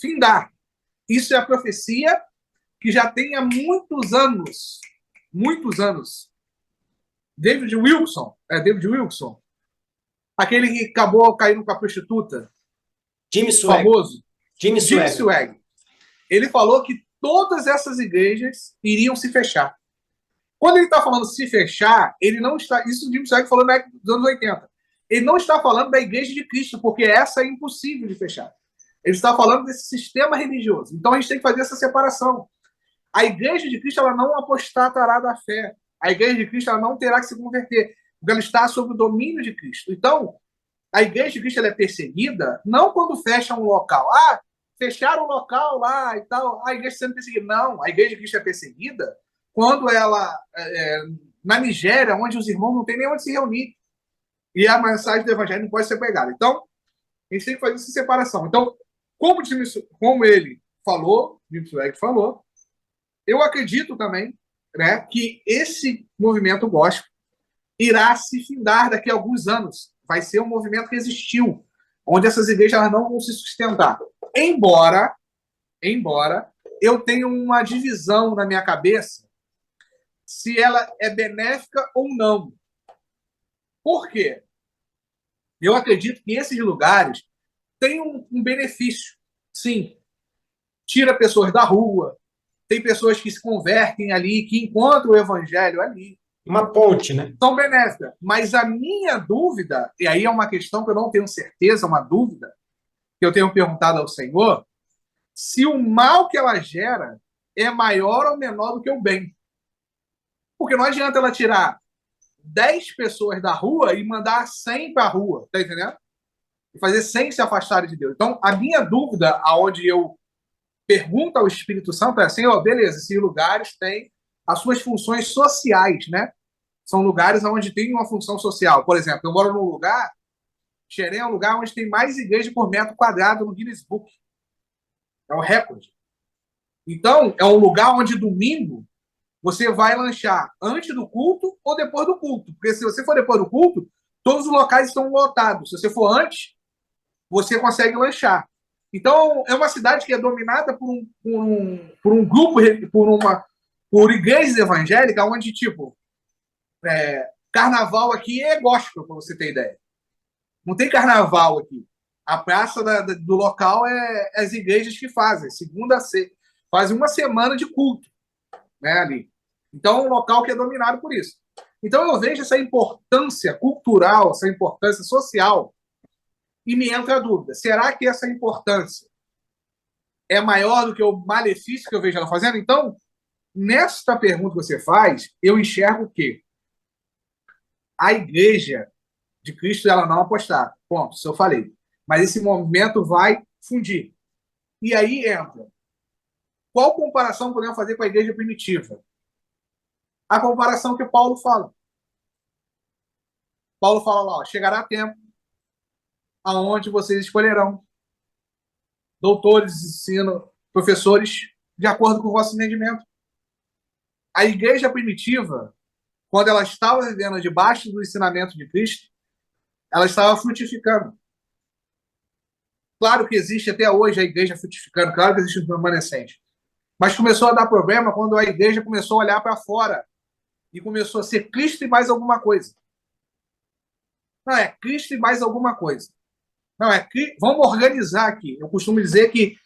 findar. Isso é a profecia que já tem há muitos anos. David Wilson, aquele que acabou caindo com a prostituta, Jimmy Swaggart. famoso, Jimmy Swaggart. Ele falou que todas essas igrejas iriam se fechar. Quando ele está falando se fechar, ele não está. Isso o Jimmy Swaggart falou nos anos 80. Ele não está falando da igreja de Cristo, porque essa é impossível de fechar. Ele está falando desse sistema religioso. Então a gente tem que fazer essa separação. A igreja de Cristo, ela não apostatará da fé. A igreja de Cristo, ela não terá que se converter, porque ela está sob o domínio de Cristo. Então, a igreja de Cristo ela é perseguida não quando fecha um local. Fecharam o local lá e tal, a igreja sendo perseguida. Não, a igreja de Cristo é perseguida quando ela, na Nigéria, onde os irmãos não têm nem onde se reunir. E a mensagem do evangelho não pode ser pregada. Então, a gente tem que fazer essa separação. Então, como ele falou, Jimmy Swaggart falou, eu acredito também, né, que esse movimento gospel irá se findar daqui a alguns anos. Vai ser um movimento que existiu, onde essas igrejas elas não vão se sustentar. Embora eu tenha uma divisão na minha cabeça se ela é benéfica ou não. Por quê? Eu acredito que esses lugares têm um benefício. Sim, tira pessoas da rua, tem pessoas que se convertem ali, que encontram o evangelho ali. Uma ponte, né? São benéficas. Mas a minha dúvida, e aí é uma questão que eu não tenho certeza, uma dúvida, que eu tenho perguntado ao Senhor, se o mal que ela gera é maior ou menor do que o bem. Porque não adianta ela tirar 10 pessoas da rua e mandar 100 para a rua, tá entendendo? E fazer 100 se afastarem de Deus. Então, a minha dúvida, aonde eu pergunto ao Espírito Santo é assim, beleza, esses lugares têm as suas funções sociais, né? São lugares onde tem uma função social. Por exemplo, eu moro num lugar, Xerém é um lugar onde tem mais igreja por metro quadrado no Guinness Book. É um recorde. Então, é um lugar onde domingo você vai lanchar antes do culto ou depois do culto. Porque se você for depois do culto, todos os locais estão lotados. Se você for antes, você consegue lanchar. Então, é uma cidade que é dominada por um grupo, por igrejas evangélicas, onde, tipo, carnaval aqui é gospel, para você ter ideia. Não tem carnaval aqui. A praça do local é as igrejas que fazem, segunda a sexta, fazem uma semana de culto, né, ali. Então, é um local que é dominado por isso. Então, eu vejo essa importância cultural, essa importância social, e me entra a dúvida: será que essa importância é maior do que o malefício que eu vejo ela fazendo? Então, nesta pergunta que você faz, eu enxergo que a igreja de Cristo ela não apostar. Ponto, isso eu falei. Mas esse movimento vai fundir. E aí entra. Qual comparação podemos fazer com a igreja primitiva? A comparação que Paulo fala. Paulo fala lá, ó, chegará tempo aonde vocês escolherão doutores de ensino, professores, de acordo com o vosso entendimento. A igreja primitiva, quando ela estava vivendo debaixo do ensinamento de Cristo, ela estava frutificando. Claro que existe até hoje a igreja frutificando, claro que existe um remanescente. Mas começou a dar problema quando a igreja começou a olhar para fora e começou a ser Cristo e mais alguma coisa. Não, é Cristo e mais alguma coisa. Não, é vamos organizar aqui. Eu costumo dizer que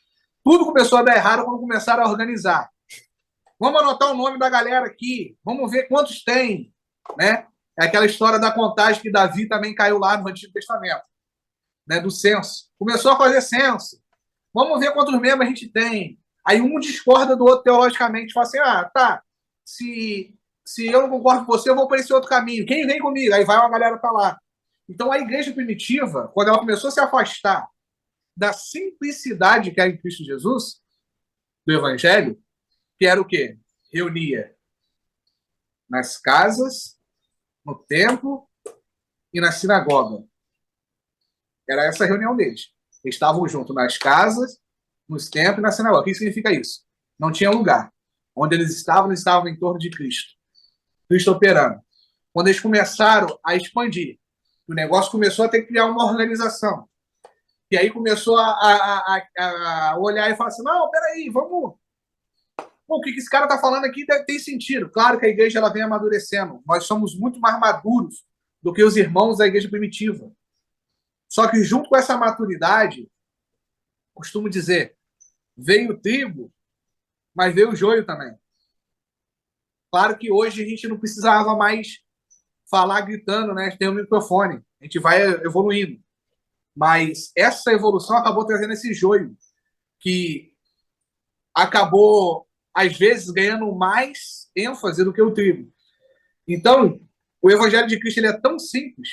tudo começou a dar errado quando começaram a organizar. Vamos anotar o nome da galera aqui, vamos ver quantos tem, né? É aquela história da contagem que Davi também caiu lá no Antigo Testamento, né? Do censo. Começou a fazer censo. Vamos ver quantos membros a gente tem. Aí um discorda do outro teologicamente, fala assim, tá, se eu não concordo com você, eu vou para esse outro caminho. Quem vem comigo? Aí vai uma galera para lá. Então a igreja primitiva, quando ela começou a se afastar da simplicidade que é em Cristo Jesus, do evangelho, que era o quê? Reunia nas casas, no templo e na sinagoga. Era essa a reunião deles. Eles estavam juntos nas casas, nos templos e na sinagoga. O que significa isso? Não tinha lugar. Onde eles estavam em torno de Cristo. Cristo operando. Quando eles começaram a expandir, o negócio começou a ter que criar uma organização. E aí começou a olhar e falar assim, não, peraí, vamos... Pô, o que esse cara está falando aqui tem sentido. Claro que a igreja ela vem amadurecendo. Nós somos muito mais maduros do que os irmãos da igreja primitiva. Só que junto com essa maturidade, costumo dizer, veio o trigo, mas veio o joio também. Claro que hoje a gente não precisava mais falar gritando, né? Tem um microfone. A gente vai evoluindo. Mas essa evolução acabou trazendo esse joio, que acabou, às vezes, ganhando mais ênfase do que o trigo. Então, o evangelho de Cristo ele é tão simples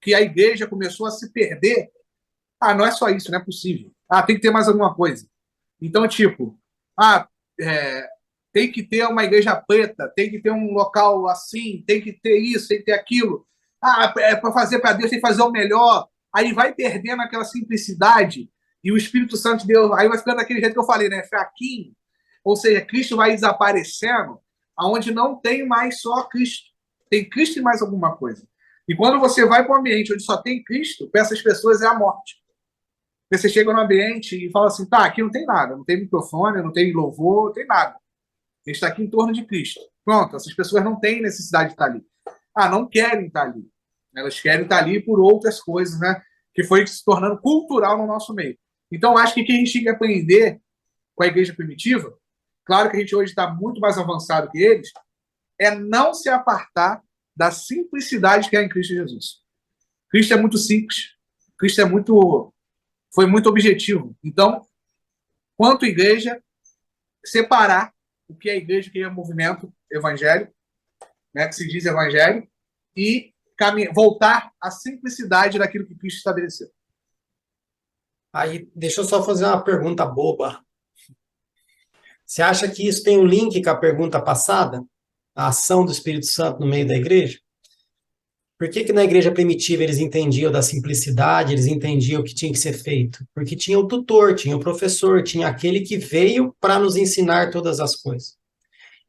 que a igreja começou a se perder. Não é só isso, não é possível. Tem que ter mais alguma coisa. Então, tipo, tem que ter uma igreja preta, tem que ter um local assim, tem que ter isso, tem que ter aquilo. É para fazer para Deus, tem que fazer o melhor. Aí vai perdendo aquela simplicidade e o Espírito Santo de Deus, aí vai ficando daquele jeito que eu falei, né? Fraquinho. Ou seja, Cristo vai desaparecendo, aonde não tem mais só Cristo. Tem Cristo e mais alguma coisa. E quando você vai para um ambiente onde só tem Cristo, para essas pessoas é a morte. Você chega no ambiente e fala assim, aqui não tem nada, não tem microfone, não tem louvor, não tem nada. A gente está aqui em torno de Cristo. Pronto, essas pessoas não têm necessidade de estar ali. Não querem estar ali. Elas querem estar ali por outras coisas, né? Que foi se tornando cultural no nosso meio. Então, acho que o que a gente tem que aprender com a igreja primitiva, claro que a gente hoje está muito mais avançado que eles, é não se apartar da simplicidade que é em Cristo Jesus. Cristo é muito simples. Cristo foi muito objetivo. Então, quanto igreja, separar o que é igreja, o que é movimento evangélico, né, que se diz evangelho, e voltar à simplicidade daquilo que Cristo estabeleceu. Aí, deixa eu só fazer uma pergunta boba. Você acha que isso tem um link com a pergunta passada? A ação do Espírito Santo no meio da igreja? Por que na igreja primitiva eles entendiam da simplicidade, eles entendiam o que tinha que ser feito? Porque tinha o tutor, tinha o professor, tinha aquele que veio para nos ensinar todas as coisas.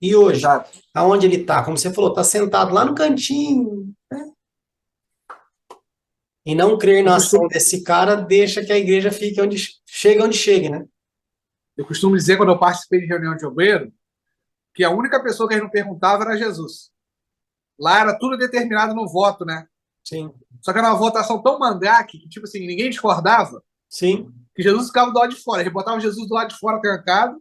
E hoje, Exato. aonde ele está? Como você falou, está sentado lá no cantinho, né? E não crer na ação desse cara deixa que a igreja fique onde chegue, né? Eu costumo dizer, quando eu participei de reunião de obreiro, que a única pessoa que a gente não perguntava era Jesus. Lá era tudo determinado no voto, né? Sim. Só que era uma votação tão mandrake que, tipo assim, ninguém discordava, Sim. que Jesus ficava do lado de fora. Ele botava Jesus do lado de fora trancado,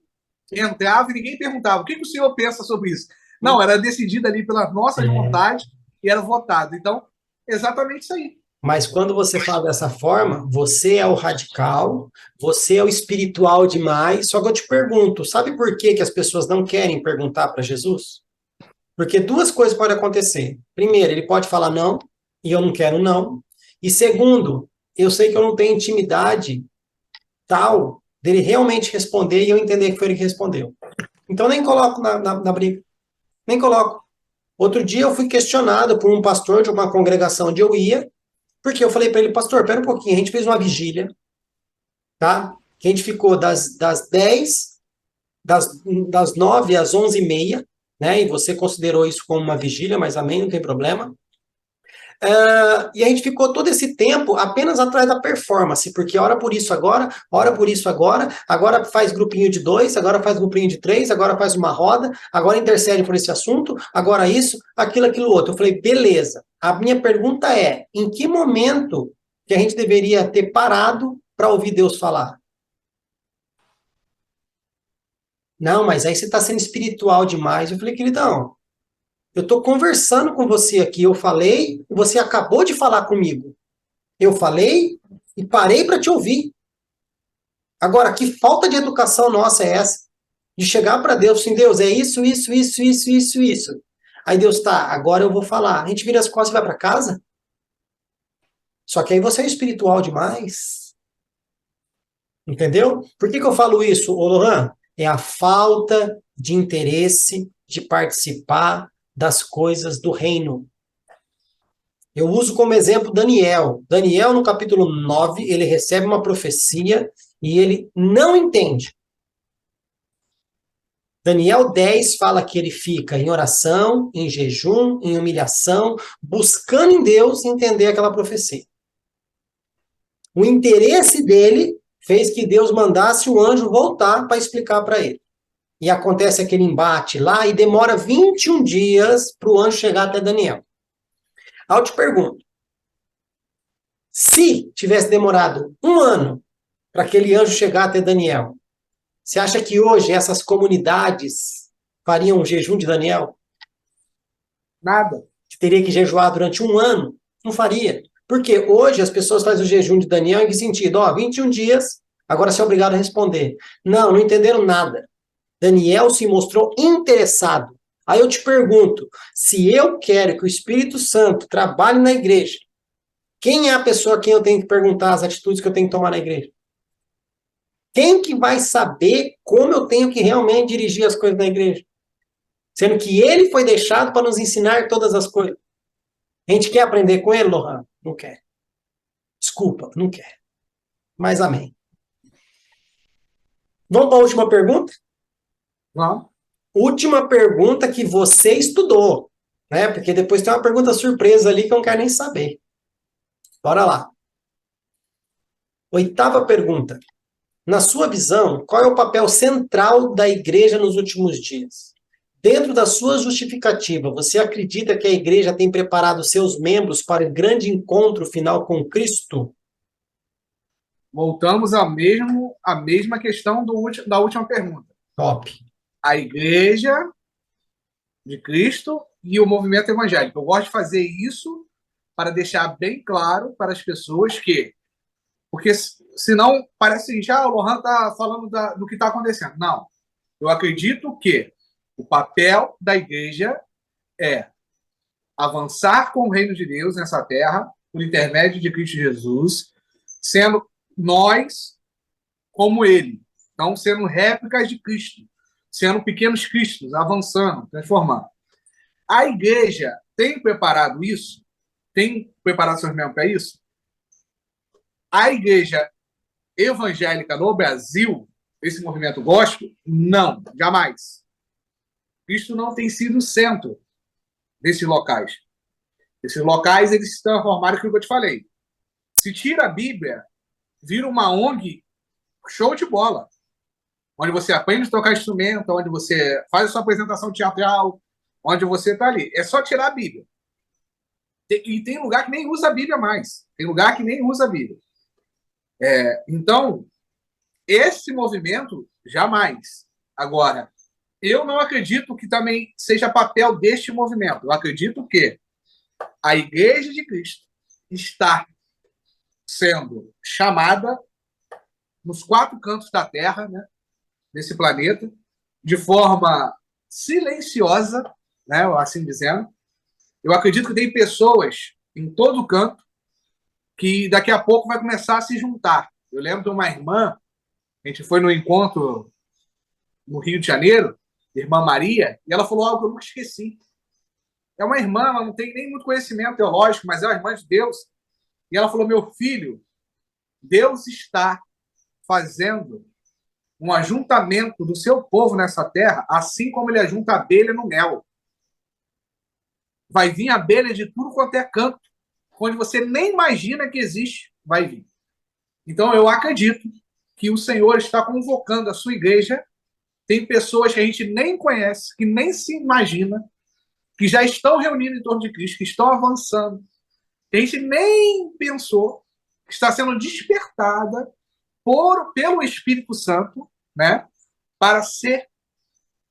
entrava e ninguém perguntava: o que o senhor pensa sobre isso? Não, era decidido ali pelas nossas É. vontades e era votado. Então, exatamente isso aí. Mas quando você fala dessa forma, você é o radical, você é o espiritual demais. Só que eu te pergunto, sabe por que que as pessoas não querem perguntar para Jesus? Porque duas coisas podem acontecer. Primeiro, ele pode falar não, e eu não quero não. E segundo, eu sei que eu não tenho intimidade tal dele realmente responder e eu entender que foi ele que respondeu. Então nem coloco na briga. Nem coloco. Outro dia eu fui questionado por um pastor de uma congregação onde eu ia, porque eu falei para ele, pastor, pera um pouquinho, a gente fez uma vigília, tá? Que a gente ficou das 10, das 9 às 11h30, né? E você considerou isso como uma vigília, mas amém, não tem problema. E a gente ficou todo esse tempo apenas atrás da performance, porque ora por isso agora faz grupinho de 2, agora faz grupinho de 3, agora faz uma roda, agora intercede por esse assunto, agora isso, aquilo outro. Eu falei, beleza. A minha pergunta é, em que momento que a gente deveria ter parado para ouvir Deus falar? Não, mas aí você está sendo espiritual demais. Eu falei, queridão, eu estou conversando com você aqui, eu falei, e você acabou de falar comigo. Eu falei e parei para te ouvir. Agora, que falta de educação nossa é essa? De chegar para Deus assim, Deus, é isso. Aí Deus, tá, agora eu vou falar. A gente vira as costas e vai para casa? Só que aí você é espiritual demais. Entendeu? Por que eu falo isso, ô Lohan? É a falta de interesse de participar das coisas do reino. Eu uso como exemplo Daniel. Daniel, no capítulo 9, ele recebe uma profecia e ele não entende. Daniel 10 fala que ele fica em oração, em jejum, em humilhação, buscando em Deus entender aquela profecia. O interesse dele fez que Deus mandasse o anjo voltar para explicar para ele. E acontece aquele embate lá e demora 21 dias para o anjo chegar até Daniel. Aí eu te pergunto, se tivesse demorado um ano para aquele anjo chegar até Daniel, você acha que hoje essas comunidades fariam um jejum de Daniel? Nada. Que teria que jejuar durante um ano? Não faria. Porque hoje as pessoas fazem o jejum de Daniel em que sentido? 21 dias, agora você é obrigado a responder. Não entenderam nada. Daniel se mostrou interessado. Aí eu te pergunto, se eu quero que o Espírito Santo trabalhe na igreja, quem é a pessoa a quem eu tenho que perguntar as atitudes que eu tenho que tomar na igreja? Quem que vai saber como eu tenho que realmente dirigir as coisas na igreja? Sendo que ele foi deixado para nos ensinar todas as coisas. A gente quer aprender com ele, Lohan? Não quer. Desculpa, não quer. Mas amém. Vamos para a última pergunta? Não. Última pergunta que você estudou, né? Porque depois tem uma pergunta surpresa ali que eu não quero nem saber. Bora lá. Oitava pergunta. Na sua visão, qual é o papel central da igreja nos últimos dias? Dentro da sua justificativa, você acredita que a igreja tem preparado seus membros para o grande encontro final com Cristo? Voltamos à mesma questão da última pergunta. Top. A igreja de Cristo e o movimento evangélico. Eu gosto de fazer isso para deixar bem claro para as pessoas que, porque senão parece que já o Lohan está falando do que está acontecendo. Não. Eu acredito que o papel da igreja é avançar com o reino de Deus nessa terra, por intermédio de Cristo Jesus, sendo nós como ele. Então, sendo réplicas de Cristo, sendo pequenos cristos, avançando, transformando. A igreja tem preparado isso? Tem preparado seus membros para isso? A igreja evangélica no Brasil, esse movimento gospel, não, jamais. Cristo não tem sido o centro desses locais. Esses locais, eles se transformaram aquilo que eu te falei. Se tira a Bíblia, vira uma ONG show de bola. Onde você aprende a tocar instrumento, onde você faz a sua apresentação teatral, onde você está ali. É só tirar a Bíblia. E tem lugar que nem usa a Bíblia mais. Tem lugar que nem usa a Bíblia. Então, esse movimento, jamais. Agora, eu não acredito que também seja papel deste movimento. Eu acredito que a Igreja de Cristo está sendo chamada nos 4 cantos da Terra, né, desse planeta, de forma silenciosa, né, assim dizendo. Eu acredito que tem pessoas em todo canto que daqui a pouco vai começar a se juntar. Eu lembro de uma irmã, a gente foi no encontro no Rio de Janeiro, irmã Maria, e ela falou algo que eu nunca esqueci. É uma irmã, ela não tem nem muito conhecimento teológico, mas é uma irmã de Deus. E ela falou: meu filho, Deus está fazendo um ajuntamento do seu povo nessa terra, assim como ele ajunta a abelha no mel. Vai vir abelha de tudo quanto é canto, onde você nem imagina que existe, vai vir. Então, eu acredito que o Senhor está convocando a sua igreja. Tem pessoas que a gente nem conhece, que nem se imagina, que já estão reunindo em torno de Cristo, que estão avançando, que a gente nem pensou, que está sendo despertada pelo Espírito Santo, né, para ser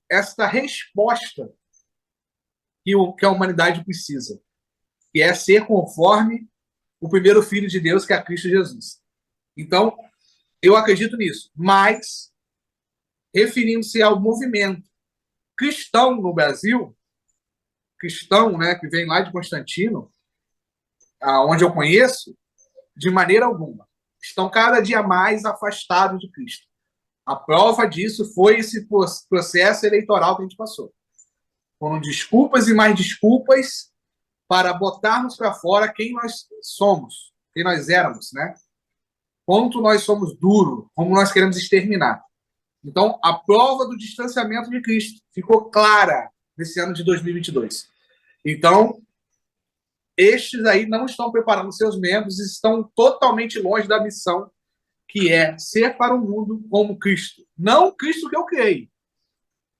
esta resposta que a humanidade precisa, que é ser conforme o primeiro Filho de Deus, que é Cristo Jesus. Então, eu acredito nisso. Mas, referindo-se ao movimento cristão no Brasil, cristão, né, que vem lá de Constantino, onde eu conheço, de maneira alguma, estão cada dia mais afastados de Cristo. A prova disso foi esse processo eleitoral que a gente passou. Foram desculpas e mais desculpas para botarmos para fora quem nós somos, quem nós éramos, né? Quanto nós somos duros, como nós queremos exterminar. Então, a prova do distanciamento de Cristo ficou clara nesse ano de 2022. Então, estes aí não estão preparando seus membros e estão totalmente longe da missão, que é ser para o mundo como Cristo. Não o Cristo que eu criei.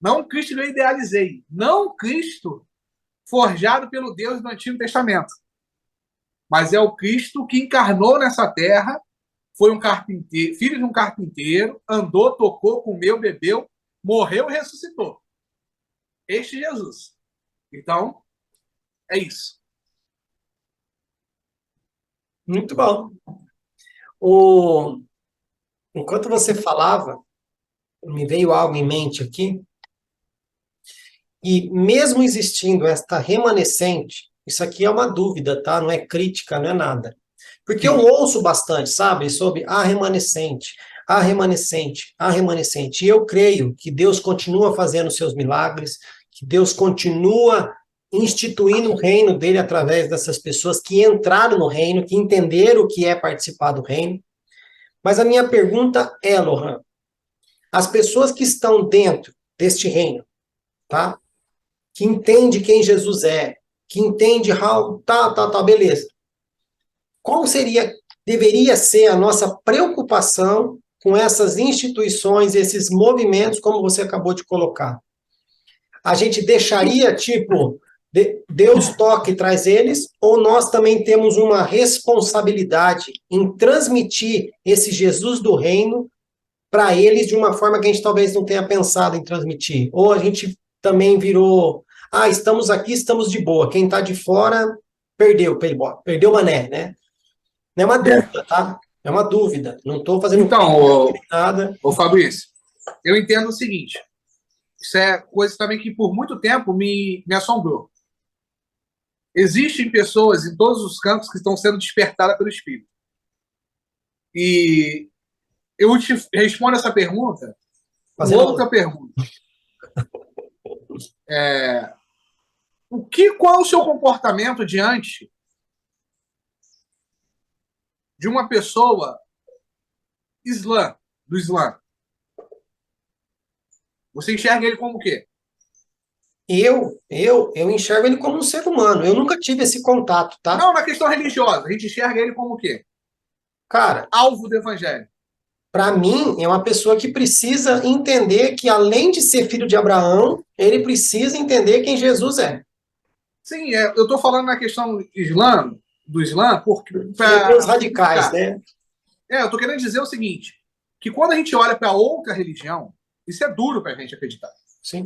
Não o Cristo que eu idealizei. Não o Cristo forjado pelo Deus do Antigo Testamento. Mas é o Cristo que encarnou nessa terra, foi um carpinteiro, filho de um carpinteiro, andou, tocou, comeu, bebeu, morreu e ressuscitou. Este Jesus. Então, é isso. Muito bom. Enquanto você falava, me veio algo em mente aqui, e mesmo existindo esta remanescente, isso aqui é uma dúvida, tá? Não é crítica, não é nada. Porque eu ouço bastante, sabe, sobre a remanescente, a remanescente, a remanescente. E eu creio que Deus continua fazendo seus milagres, que Deus continua instituindo o reino dele através dessas pessoas que entraram no reino, que entenderam o que é participar do reino. Mas a minha pergunta é, Lohan, as pessoas que estão dentro deste reino, tá? Que entende quem Jesus é, que entende beleza. Qual deveria ser a nossa preocupação com essas instituições, esses movimentos, como você acabou de colocar? A gente deixaria, tipo, Deus toca e traz eles, ou nós também temos uma responsabilidade em transmitir esse Jesus do reino para eles de uma forma que a gente talvez não tenha pensado em transmitir? Ou a gente também virou, estamos aqui, estamos de boa, quem está de fora perdeu mané, né? Não é uma dúvida, tá? É uma dúvida. Não estou fazendo nada. Ô Fabrício, eu entendo o seguinte. Isso é coisa também que por muito tempo me assombrou. Existem pessoas em todos os campos que estão sendo despertadas pelo Espírito. E eu te respondo essa pergunta com outra pergunta. Qual é o seu comportamento diante de uma pessoa do Islã? Você enxerga ele como o quê? Eu enxergo ele como um ser humano. Eu nunca tive esse contato, tá? Não, na questão religiosa. A gente enxerga ele como o quê? Cara, alvo do evangelho. Para mim, é uma pessoa que precisa entender que, além de ser filho de Abraão, ele precisa entender quem Jesus é. Sim, eu estou falando na questão do Islã, porque Tem os radicais, né? eu estou querendo dizer o seguinte, que quando a gente olha para outra religião, isso é duro para a gente acreditar. Sim.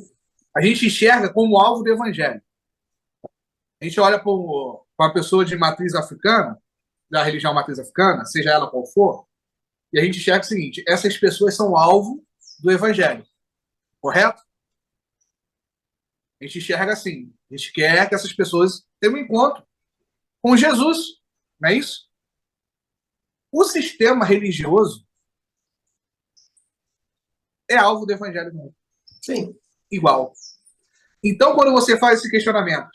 A gente enxerga como alvo do evangelho. A gente olha para uma pessoa de matriz africana, da religião matriz africana, seja ela qual for, e a gente enxerga o seguinte: essas pessoas são alvo do evangelho, correto? A gente enxerga assim. A gente quer que essas pessoas tenham um encontro com Jesus, não é isso? O sistema religioso é alvo do evangelho mesmo. Sim. Igual. Então, quando você faz esse questionamento,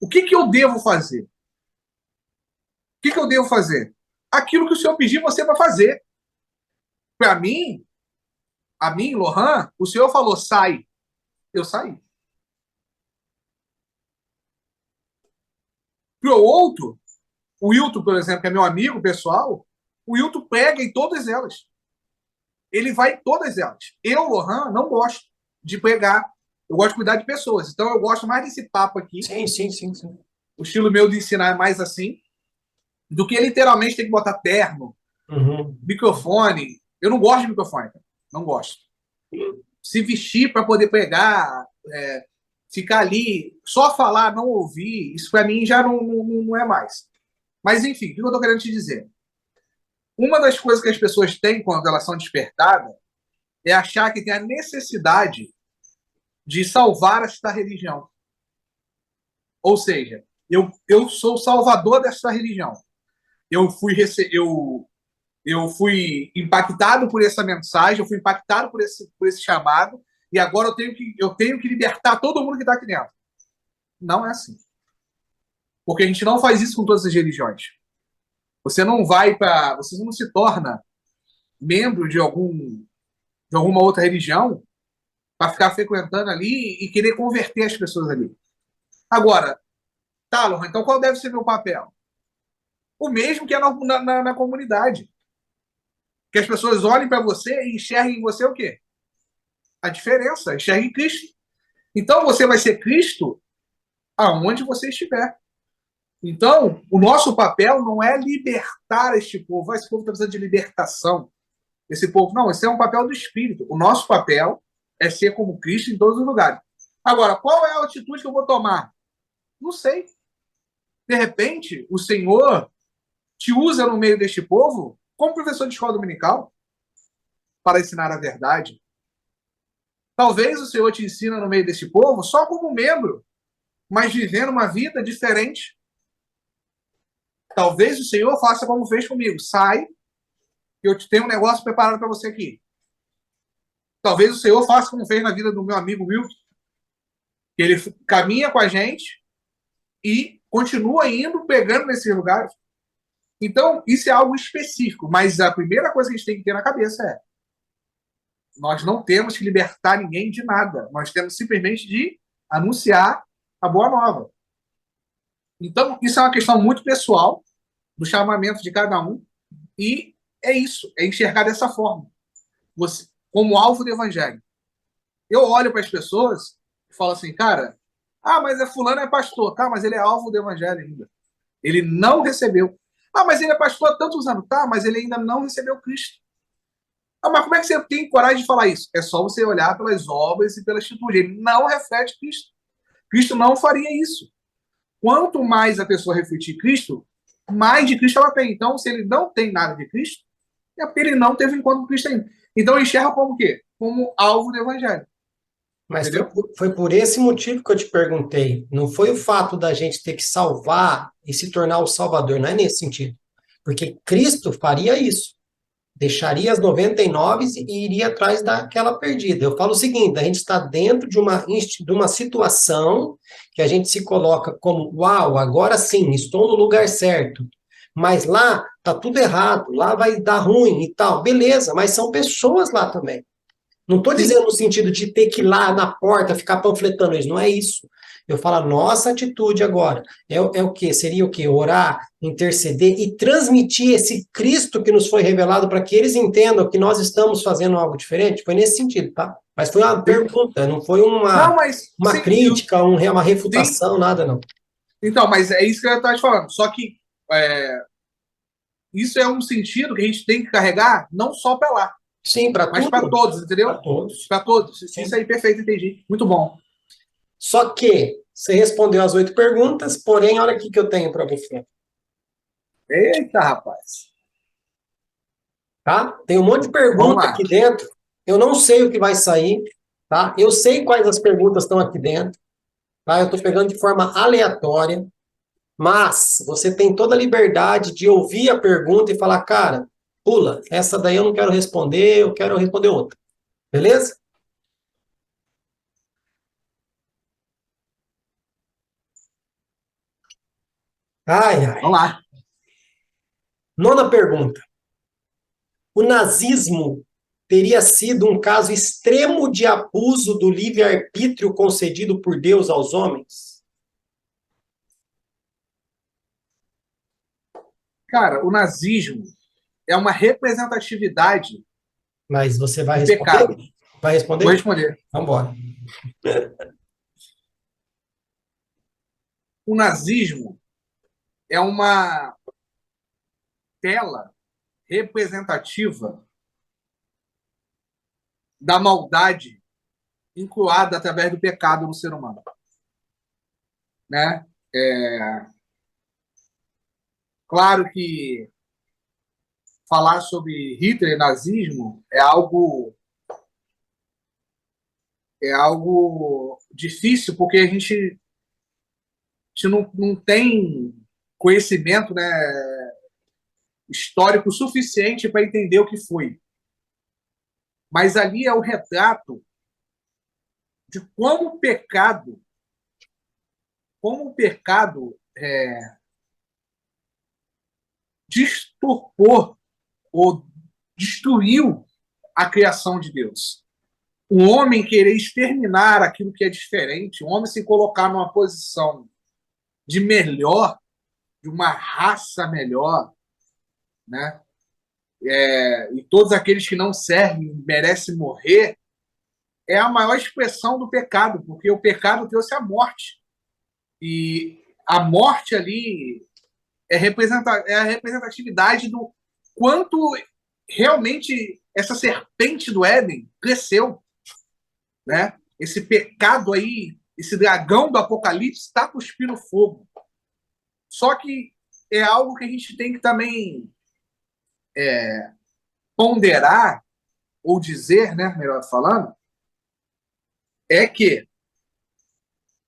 o que eu devo fazer? O que eu devo fazer? Aquilo que o Senhor pediu você para fazer. Para mim, Lohan, o Senhor falou, sai. Eu saí. Para o outro, o Wilton, por exemplo, que é meu amigo pessoal, o Wilton pega em todas elas. Ele vai em todas elas. Eu, Lohan, não gosto de pegar. Eu gosto de cuidar de pessoas. Então, eu gosto mais desse papo aqui. Sim, sim, sim, sim. O estilo meu de ensinar é mais assim, do que literalmente ter que botar terno, microfone. Eu não gosto de microfone. Não gosto. Se vestir para poder pegar, ficar ali, só falar, não ouvir, isso para mim já não é mais. Mas, enfim, o que eu estou querendo te dizer? Uma das coisas que as pessoas têm quando elas são despertadas é achar que tem a necessidade de salvar esta religião. Ou seja, eu sou o salvador desta religião. Eu fui impactado por essa mensagem, eu fui impactado por esse chamado, e agora eu tenho que libertar todo mundo que está aqui dentro. Não é assim. Porque a gente não faz isso com todas as religiões. Você não se torna membro de alguma outra religião para ficar frequentando ali e querer converter as pessoas ali. Agora, tá, Lohan, então qual deve ser meu papel? O mesmo que é na comunidade. Que as pessoas olhem para você e enxerguem em você o quê? A diferença, enxerguem Cristo. Então você vai ser Cristo aonde você estiver. Então, o nosso papel não é libertar este povo. Esse povo está precisando de libertação. Esse povo, não, esse é um papel do Espírito. O nosso papel é ser como Cristo em todos os lugares. Agora, qual é a atitude que eu vou tomar? Não sei. De repente, o Senhor te usa no meio deste povo como professor de escola dominical para ensinar a verdade. Talvez o Senhor te ensina no meio deste povo só como membro, mas vivendo uma vida diferente. Talvez o Senhor faça como fez comigo. Sai, eu te tenho um negócio preparado para você aqui. Talvez o Senhor faça como fez na vida do meu amigo Wilton. Ele caminha com a gente e continua indo, pegando nesses lugares. Então, isso é algo específico. Mas a primeira coisa que a gente tem que ter na cabeça é: nós não temos que libertar ninguém de nada. Nós temos simplesmente de anunciar a boa nova. Então, isso é uma questão muito pessoal, do chamamento de cada um. E é isso, é enxergar dessa forma. Você, como alvo do evangelho. Eu olho para as pessoas e falo assim, cara, mas fulano é pastor, tá, mas ele é alvo do evangelho ainda. Ele não recebeu. Mas ele é pastor há tantos anos, tá, mas ele ainda não recebeu Cristo. Mas como é que você tem coragem de falar isso? É só você olhar pelas obras e pela atitude. Ele não reflete Cristo. Cristo não faria isso. Quanto mais a pessoa refletir Cristo, mais de Cristo ela tem. Então, se ele não tem nada de Cristo, é porque ele não teve encontro com Cristo ainda. Então, eu enxergo como o quê? Como alvo do evangelho. Mas foi por esse motivo que eu te perguntei. Não foi o fato da gente ter que salvar e se tornar o salvador. Não é nesse sentido. Porque Cristo faria isso. Deixaria as 99 e iria atrás daquela perdida. Eu falo o seguinte, a gente está dentro de uma situação que a gente se coloca como, uau, agora sim, estou no lugar certo. Mas lá está tudo errado, lá vai dar ruim e tal. Beleza, mas são pessoas lá também. Não estou dizendo no sentido de ter que ir lá na porta ficar panfletando isso, não é isso. Eu falo, a nossa atitude agora é o quê? Seria o quê? Orar, interceder e transmitir esse Cristo que nos foi revelado para que eles entendam que nós estamos fazendo algo diferente? Foi nesse sentido, tá? Mas foi uma pergunta, não foi uma, Não, mas uma sim, crítica, uma sim. refutação, nada não. Então, mas é isso que eu estava te falando. Só que isso é um sentido que a gente tem que carregar não só para lá, Sim, para mas para tudo. todos, entendeu? Para todos. Para todos. Isso Sim. aí, perfeito, entendi. Muito bom. Só que você respondeu as 8 perguntas, porém, olha aqui que eu tenho para você. Eita, rapaz. Tá? Tem um monte de Vamos pergunta lá. aqui dentro. Eu não sei o que vai sair, tá? Eu sei quais as perguntas estão aqui dentro, tá? Eu estou pegando de forma aleatória, mas você tem toda a liberdade de ouvir a pergunta e falar, cara, pula, essa daí eu não quero responder, eu quero responder outra. Beleza? Ai, ai. Vamos lá. Nona pergunta. O nazismo teria sido um caso extremo de abuso do livre-arbítrio concedido por Deus aos homens? Cara, o nazismo é uma representatividade Mas você vai do responder? pecado. Vai Vou responder? responder. Vamos embora. O nazismo é uma tela representativa da maldade incluada através do pecado no ser humano, né? Claro que falar sobre Hitler e nazismo é algo difícil porque a gente não tem conhecimento, né, histórico suficiente para entender o que foi. Mas ali é o retrato de como o pecado distorpou ou destruiu a criação de Deus. O homem querer exterminar aquilo que é diferente, o homem se colocar numa posição de melhor, de uma raça melhor, né? E todos aqueles que não servem merecem morrer, é a maior expressão do pecado, porque o pecado trouxe a morte. E a morte ali é a representatividade do quanto realmente essa serpente do Éden cresceu, né? Esse pecado aí, esse dragão do Apocalipse está cuspindo fogo. Só que é algo que a gente tem que também ponderar ou dizer, né, melhor falando, é que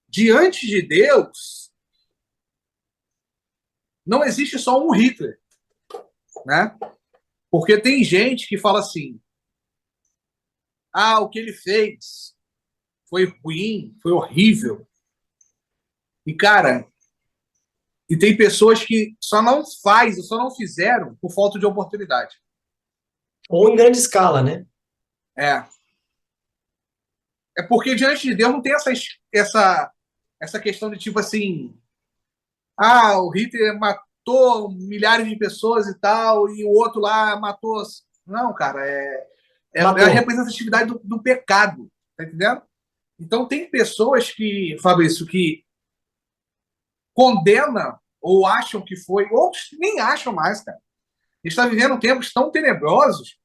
diante de Deus não existe só um Hitler, né? Porque tem gente que fala assim: o que ele fez foi ruim, foi horrível. E, cara, e tem pessoas que só não fizeram por falta de oportunidade. Ou em grande escala, né? É. É porque diante de Deus não tem essa questão de tipo assim, o Hitler matou milhares de pessoas e tal, e o outro lá matou. Não, cara, é a Matou. representatividade do pecado, tá entendendo? Então tem pessoas que, Fabrício, que condenam ou acham que foi, outros nem acham mais, cara. A gente está vivendo tempos tão tenebrosos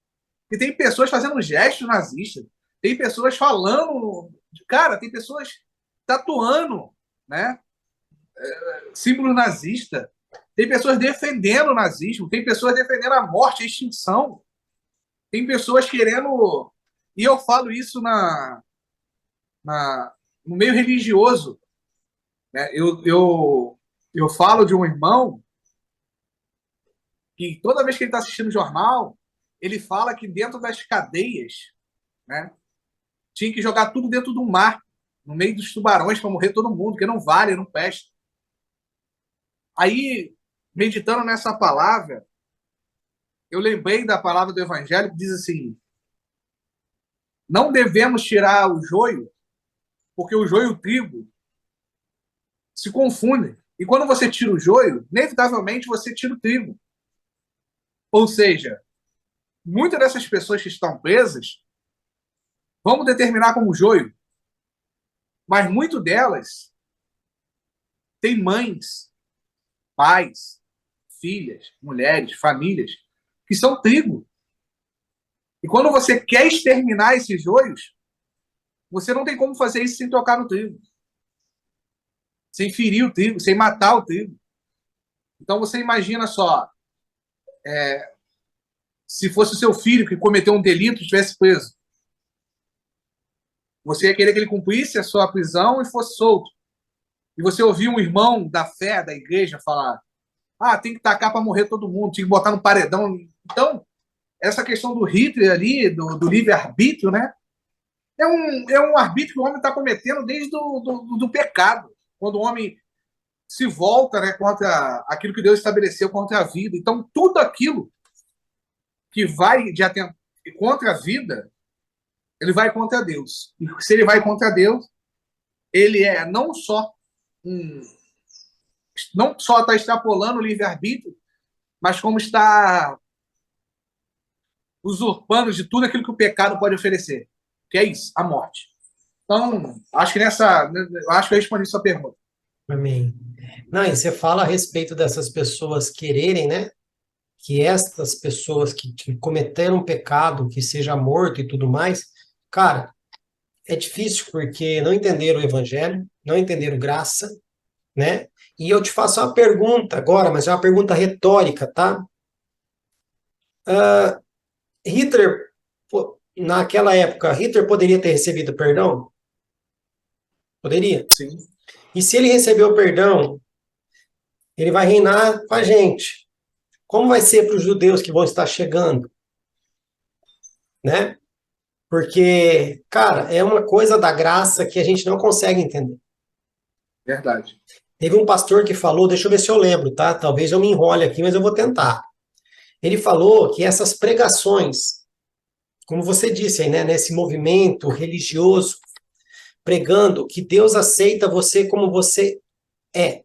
que tem pessoas fazendo gestos nazistas, tem pessoas falando, cara, tem pessoas tatuando, né, símbolo nazista, tem pessoas defendendo o nazismo, tem pessoas defendendo a morte, a extinção, tem pessoas querendo, e eu falo isso no meio religioso, né? Eu falo de um irmão que toda vez que ele está assistindo o jornal, ele fala que dentro das cadeias, né, tinha que jogar tudo dentro do mar, no meio dos tubarões para morrer todo mundo, porque não vale, não presta. Aí, meditando nessa palavra, eu lembrei da palavra do Evangelho que diz assim: não devemos tirar o joio, porque o joio e o trigo se confundem. E quando você tira o joio, inevitavelmente você tira o trigo. Ou seja, muitas dessas pessoas que estão presas vamos determinar como joio, mas muito delas tem mães, pais, filhas, mulheres, famílias, que são trigo. E quando você quer exterminar esses joios, você não tem como fazer isso sem tocar no trigo, sem ferir o trigo, sem matar o trigo. Então você imagina só, se fosse o seu filho que cometeu um delito e estivesse preso, você ia querer que ele cumprisse a sua prisão e fosse solto. E você ouvir um irmão da fé, da igreja, falar: ah, tem que tacar para morrer todo mundo, tem que botar no paredão. Então, essa questão do Hitler ali, do livre-arbítrio, né? É um arbítrio que o homem está cometendo desde do pecado. Quando o homem se volta, né, contra aquilo que Deus estabeleceu contra a vida. Então, tudo aquilo que vai contra a vida, ele vai contra Deus. E se ele vai contra Deus, ele não só está extrapolando o livre-arbítrio, mas como está usurpando de tudo aquilo que o pecado pode oferecer. Que é isso, a morte. Então, acho que eu respondi sua pergunta. Amém. Não, e você fala a respeito dessas pessoas quererem, né? Que estas pessoas que cometeram um pecado, que seja morto e tudo mais, cara, é difícil porque não entenderam o evangelho, não entenderam graça, né? E eu te faço uma pergunta agora, mas é uma pergunta retórica, tá? Hitler, naquela época, Hitler poderia ter recebido perdão? Poderia. Sim. E se ele recebeu perdão, ele vai reinar com a gente. Como vai ser para os judeus que vão estar chegando? Né? Porque, cara, é uma coisa da graça que a gente não consegue entender. Verdade. Teve um pastor que falou, deixa eu ver se eu lembro, tá? Talvez eu me enrole aqui, mas eu vou tentar. Ele falou que essas pregações, como você disse aí, né, nesse movimento religioso, pregando que Deus aceita você como você é,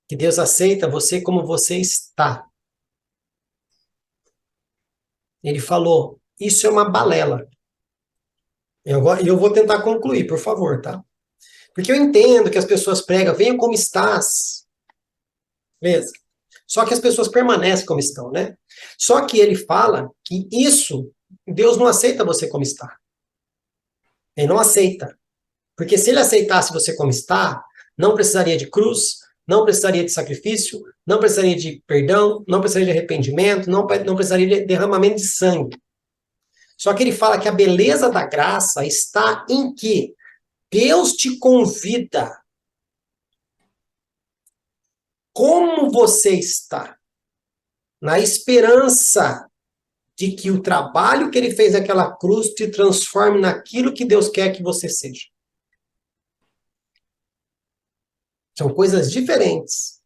que Deus aceita você como você está. Ele falou, isso é uma balela. Eu vou tentar concluir, por favor, tá? Porque eu entendo que as pessoas pregam, venha como estás. Beleza? Só que as pessoas permanecem como estão, né? Só que ele fala que isso, Deus não aceita você como está. Ele não aceita. Porque se ele aceitasse você como está, não precisaria de cruz, não precisaria de sacrifício, não precisaria de perdão, não precisaria de arrependimento, não precisaria de derramamento de sangue. Só que ele fala que a beleza da graça está em que Deus te convida. Como você está? Na esperança de que o trabalho que ele fez naquela cruz te transforme naquilo que Deus quer que você seja. São coisas diferentes.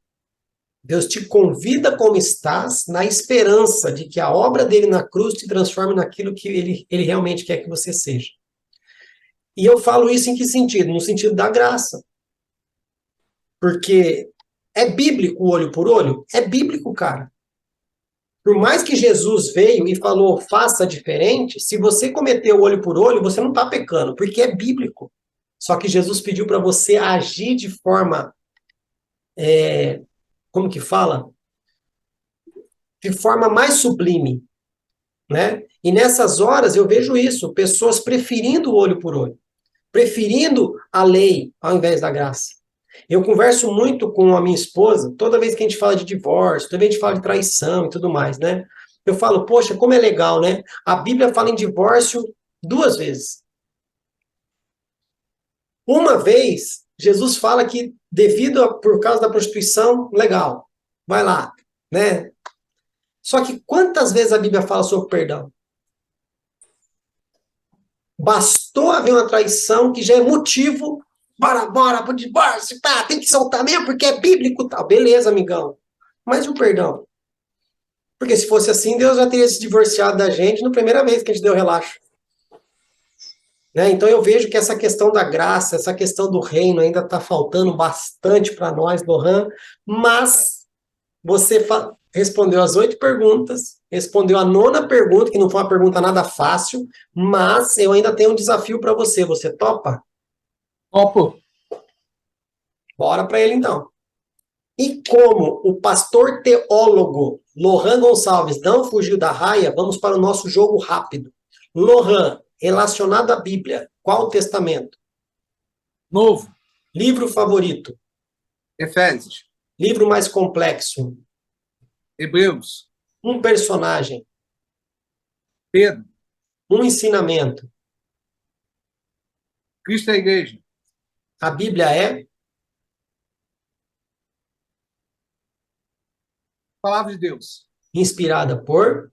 Deus te convida como estás, na esperança de que a obra dele na cruz te transforme naquilo que ele realmente quer que você seja. E eu falo isso em que sentido? No sentido da graça. Porque é bíblico o olho por olho? É bíblico, cara. Por mais que Jesus veio e falou, faça diferente, se você cometeu olho por olho, você não está pecando, porque é bíblico. Só que Jesus pediu para você agir de forma, como que fala? De forma mais sublime, né? E nessas horas eu vejo isso, pessoas preferindo o olho por olho, preferindo a lei ao invés da graça. Eu converso muito com a minha esposa, toda vez que a gente fala de divórcio, toda vez que a gente fala de traição e tudo mais, né? Eu falo, poxa, como é legal, né? A Bíblia fala em divórcio 2 vezes. Uma vez, Jesus fala que por causa da prostituição, legal, vai lá, né? Só que quantas vezes a Bíblia fala sobre perdão? Bastou haver uma traição que já é motivo, bora pro divórcio, tá, tem que soltar mesmo porque é bíblico, tal. Beleza, amigão. Mas e o perdão? Porque se fosse assim, Deus já teria se divorciado da gente na primeira vez que a gente deu relaxo. Né? Então eu vejo que essa questão da graça, essa questão do reino ainda está faltando bastante para nós, Lohan, mas respondeu as 8 perguntas, respondeu a 9ª pergunta, que não foi uma pergunta nada fácil, mas eu ainda tenho um desafio para você. Você topa? Topo. Bora para ele, então. E como o pastor teólogo Lohan Gonçalves não fugiu da raia, vamos para o nosso jogo rápido. Lohan, relacionado à Bíblia, qual o testamento? Novo. Livro favorito? Efésios. Livro mais complexo? Hebreus. Um personagem? Pedro. Um ensinamento? Cristo é a igreja. A Bíblia é? Palavra de Deus. Inspirada por?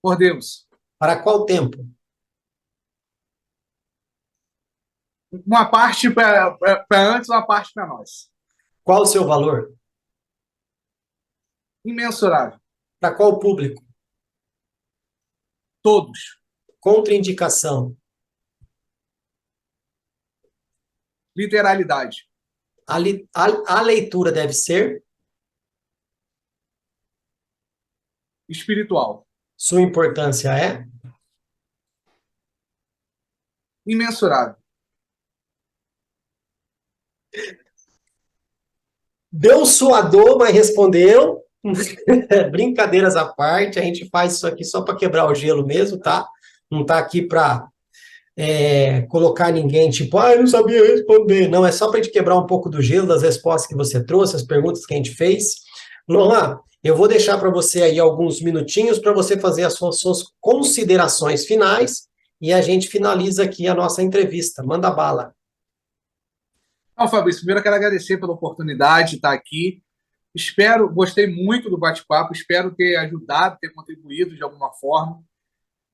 Por Deus. Para qual tempo? Uma parte para antes, uma parte para nós. Qual o seu valor? Imensurável. Para qual público? Todos. Contraindicação. Literalidade. A leitura deve ser? Espiritual. Sua importância é? Imensurável. Deu suador, mas respondeu. Brincadeiras à parte, a gente faz isso aqui só para quebrar o gelo mesmo, tá? Não tá aqui para colocar ninguém, tipo, eu não sabia responder. Não, é só para a gente quebrar um pouco do gelo das respostas que você trouxe, as perguntas que a gente fez. Lohan, eu vou deixar para você aí alguns minutinhos para você fazer as suas considerações finais e a gente finaliza aqui a nossa entrevista. Manda bala. Não, Fabrício, primeiro eu quero agradecer pela oportunidade de estar aqui. Gostei muito do bate-papo, espero ter ajudado, ter contribuído de alguma forma.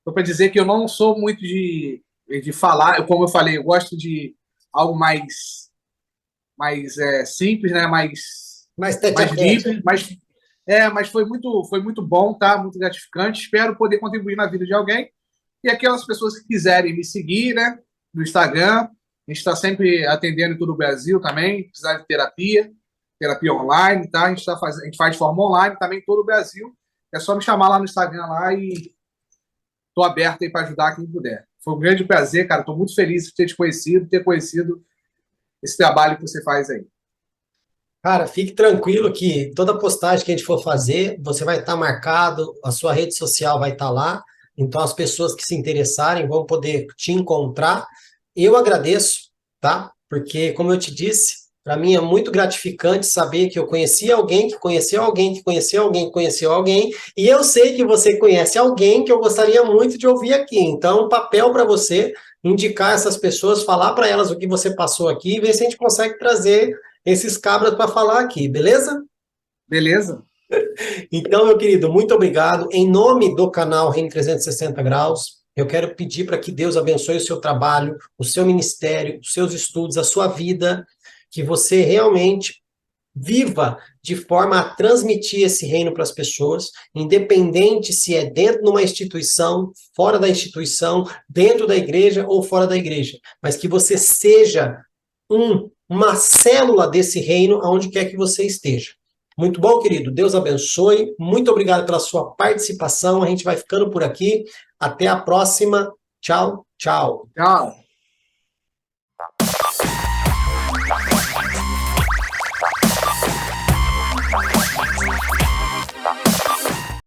Só para dizer que eu não sou muito de falar, como eu falei, eu gosto de algo mais simples, né? Mais tete a mais tete. livre, mas foi muito bom, tá? Muito gratificante. Espero poder contribuir na vida de alguém. E aquelas pessoas que quiserem me seguir, né? No Instagram, a gente está sempre atendendo em todo o Brasil também, precisar de terapia online, tá? A gente faz de forma online também em todo o Brasil. É só me chamar lá no Instagram lá e estou aberto aí para ajudar quem puder. Foi um grande prazer, cara. Estou muito feliz de ter te conhecido, ter conhecido esse trabalho que você faz aí. Cara, fique tranquilo que toda postagem que a gente for fazer, você vai estar marcado, a sua rede social vai estar lá, então as pessoas que se interessarem vão poder te encontrar. Eu agradeço, tá? Porque, como eu te disse, para mim é muito gratificante saber que eu conheci alguém que conheceu alguém que conheceu alguém que conheceu alguém, e eu sei que você conhece alguém que eu gostaria muito de ouvir aqui. Então, um papel para você indicar essas pessoas, falar para elas o que você passou aqui e ver se a gente consegue trazer esses cabras para falar aqui, beleza? Beleza? Então, meu querido, muito obrigado. Em nome do canal Reino 360 Graus, eu quero pedir para que Deus abençoe o seu trabalho, o seu ministério, os seus estudos, a sua vida, que você realmente viva de forma a transmitir esse reino para as pessoas, independente se é dentro de uma instituição, fora da instituição, dentro da igreja ou fora da igreja, mas que você seja uma célula desse reino aonde quer que você esteja. Muito bom, querido. Deus abençoe. Muito obrigado pela sua participação. A gente vai ficando por aqui. Até a próxima. Tchau, tchau. Tchau.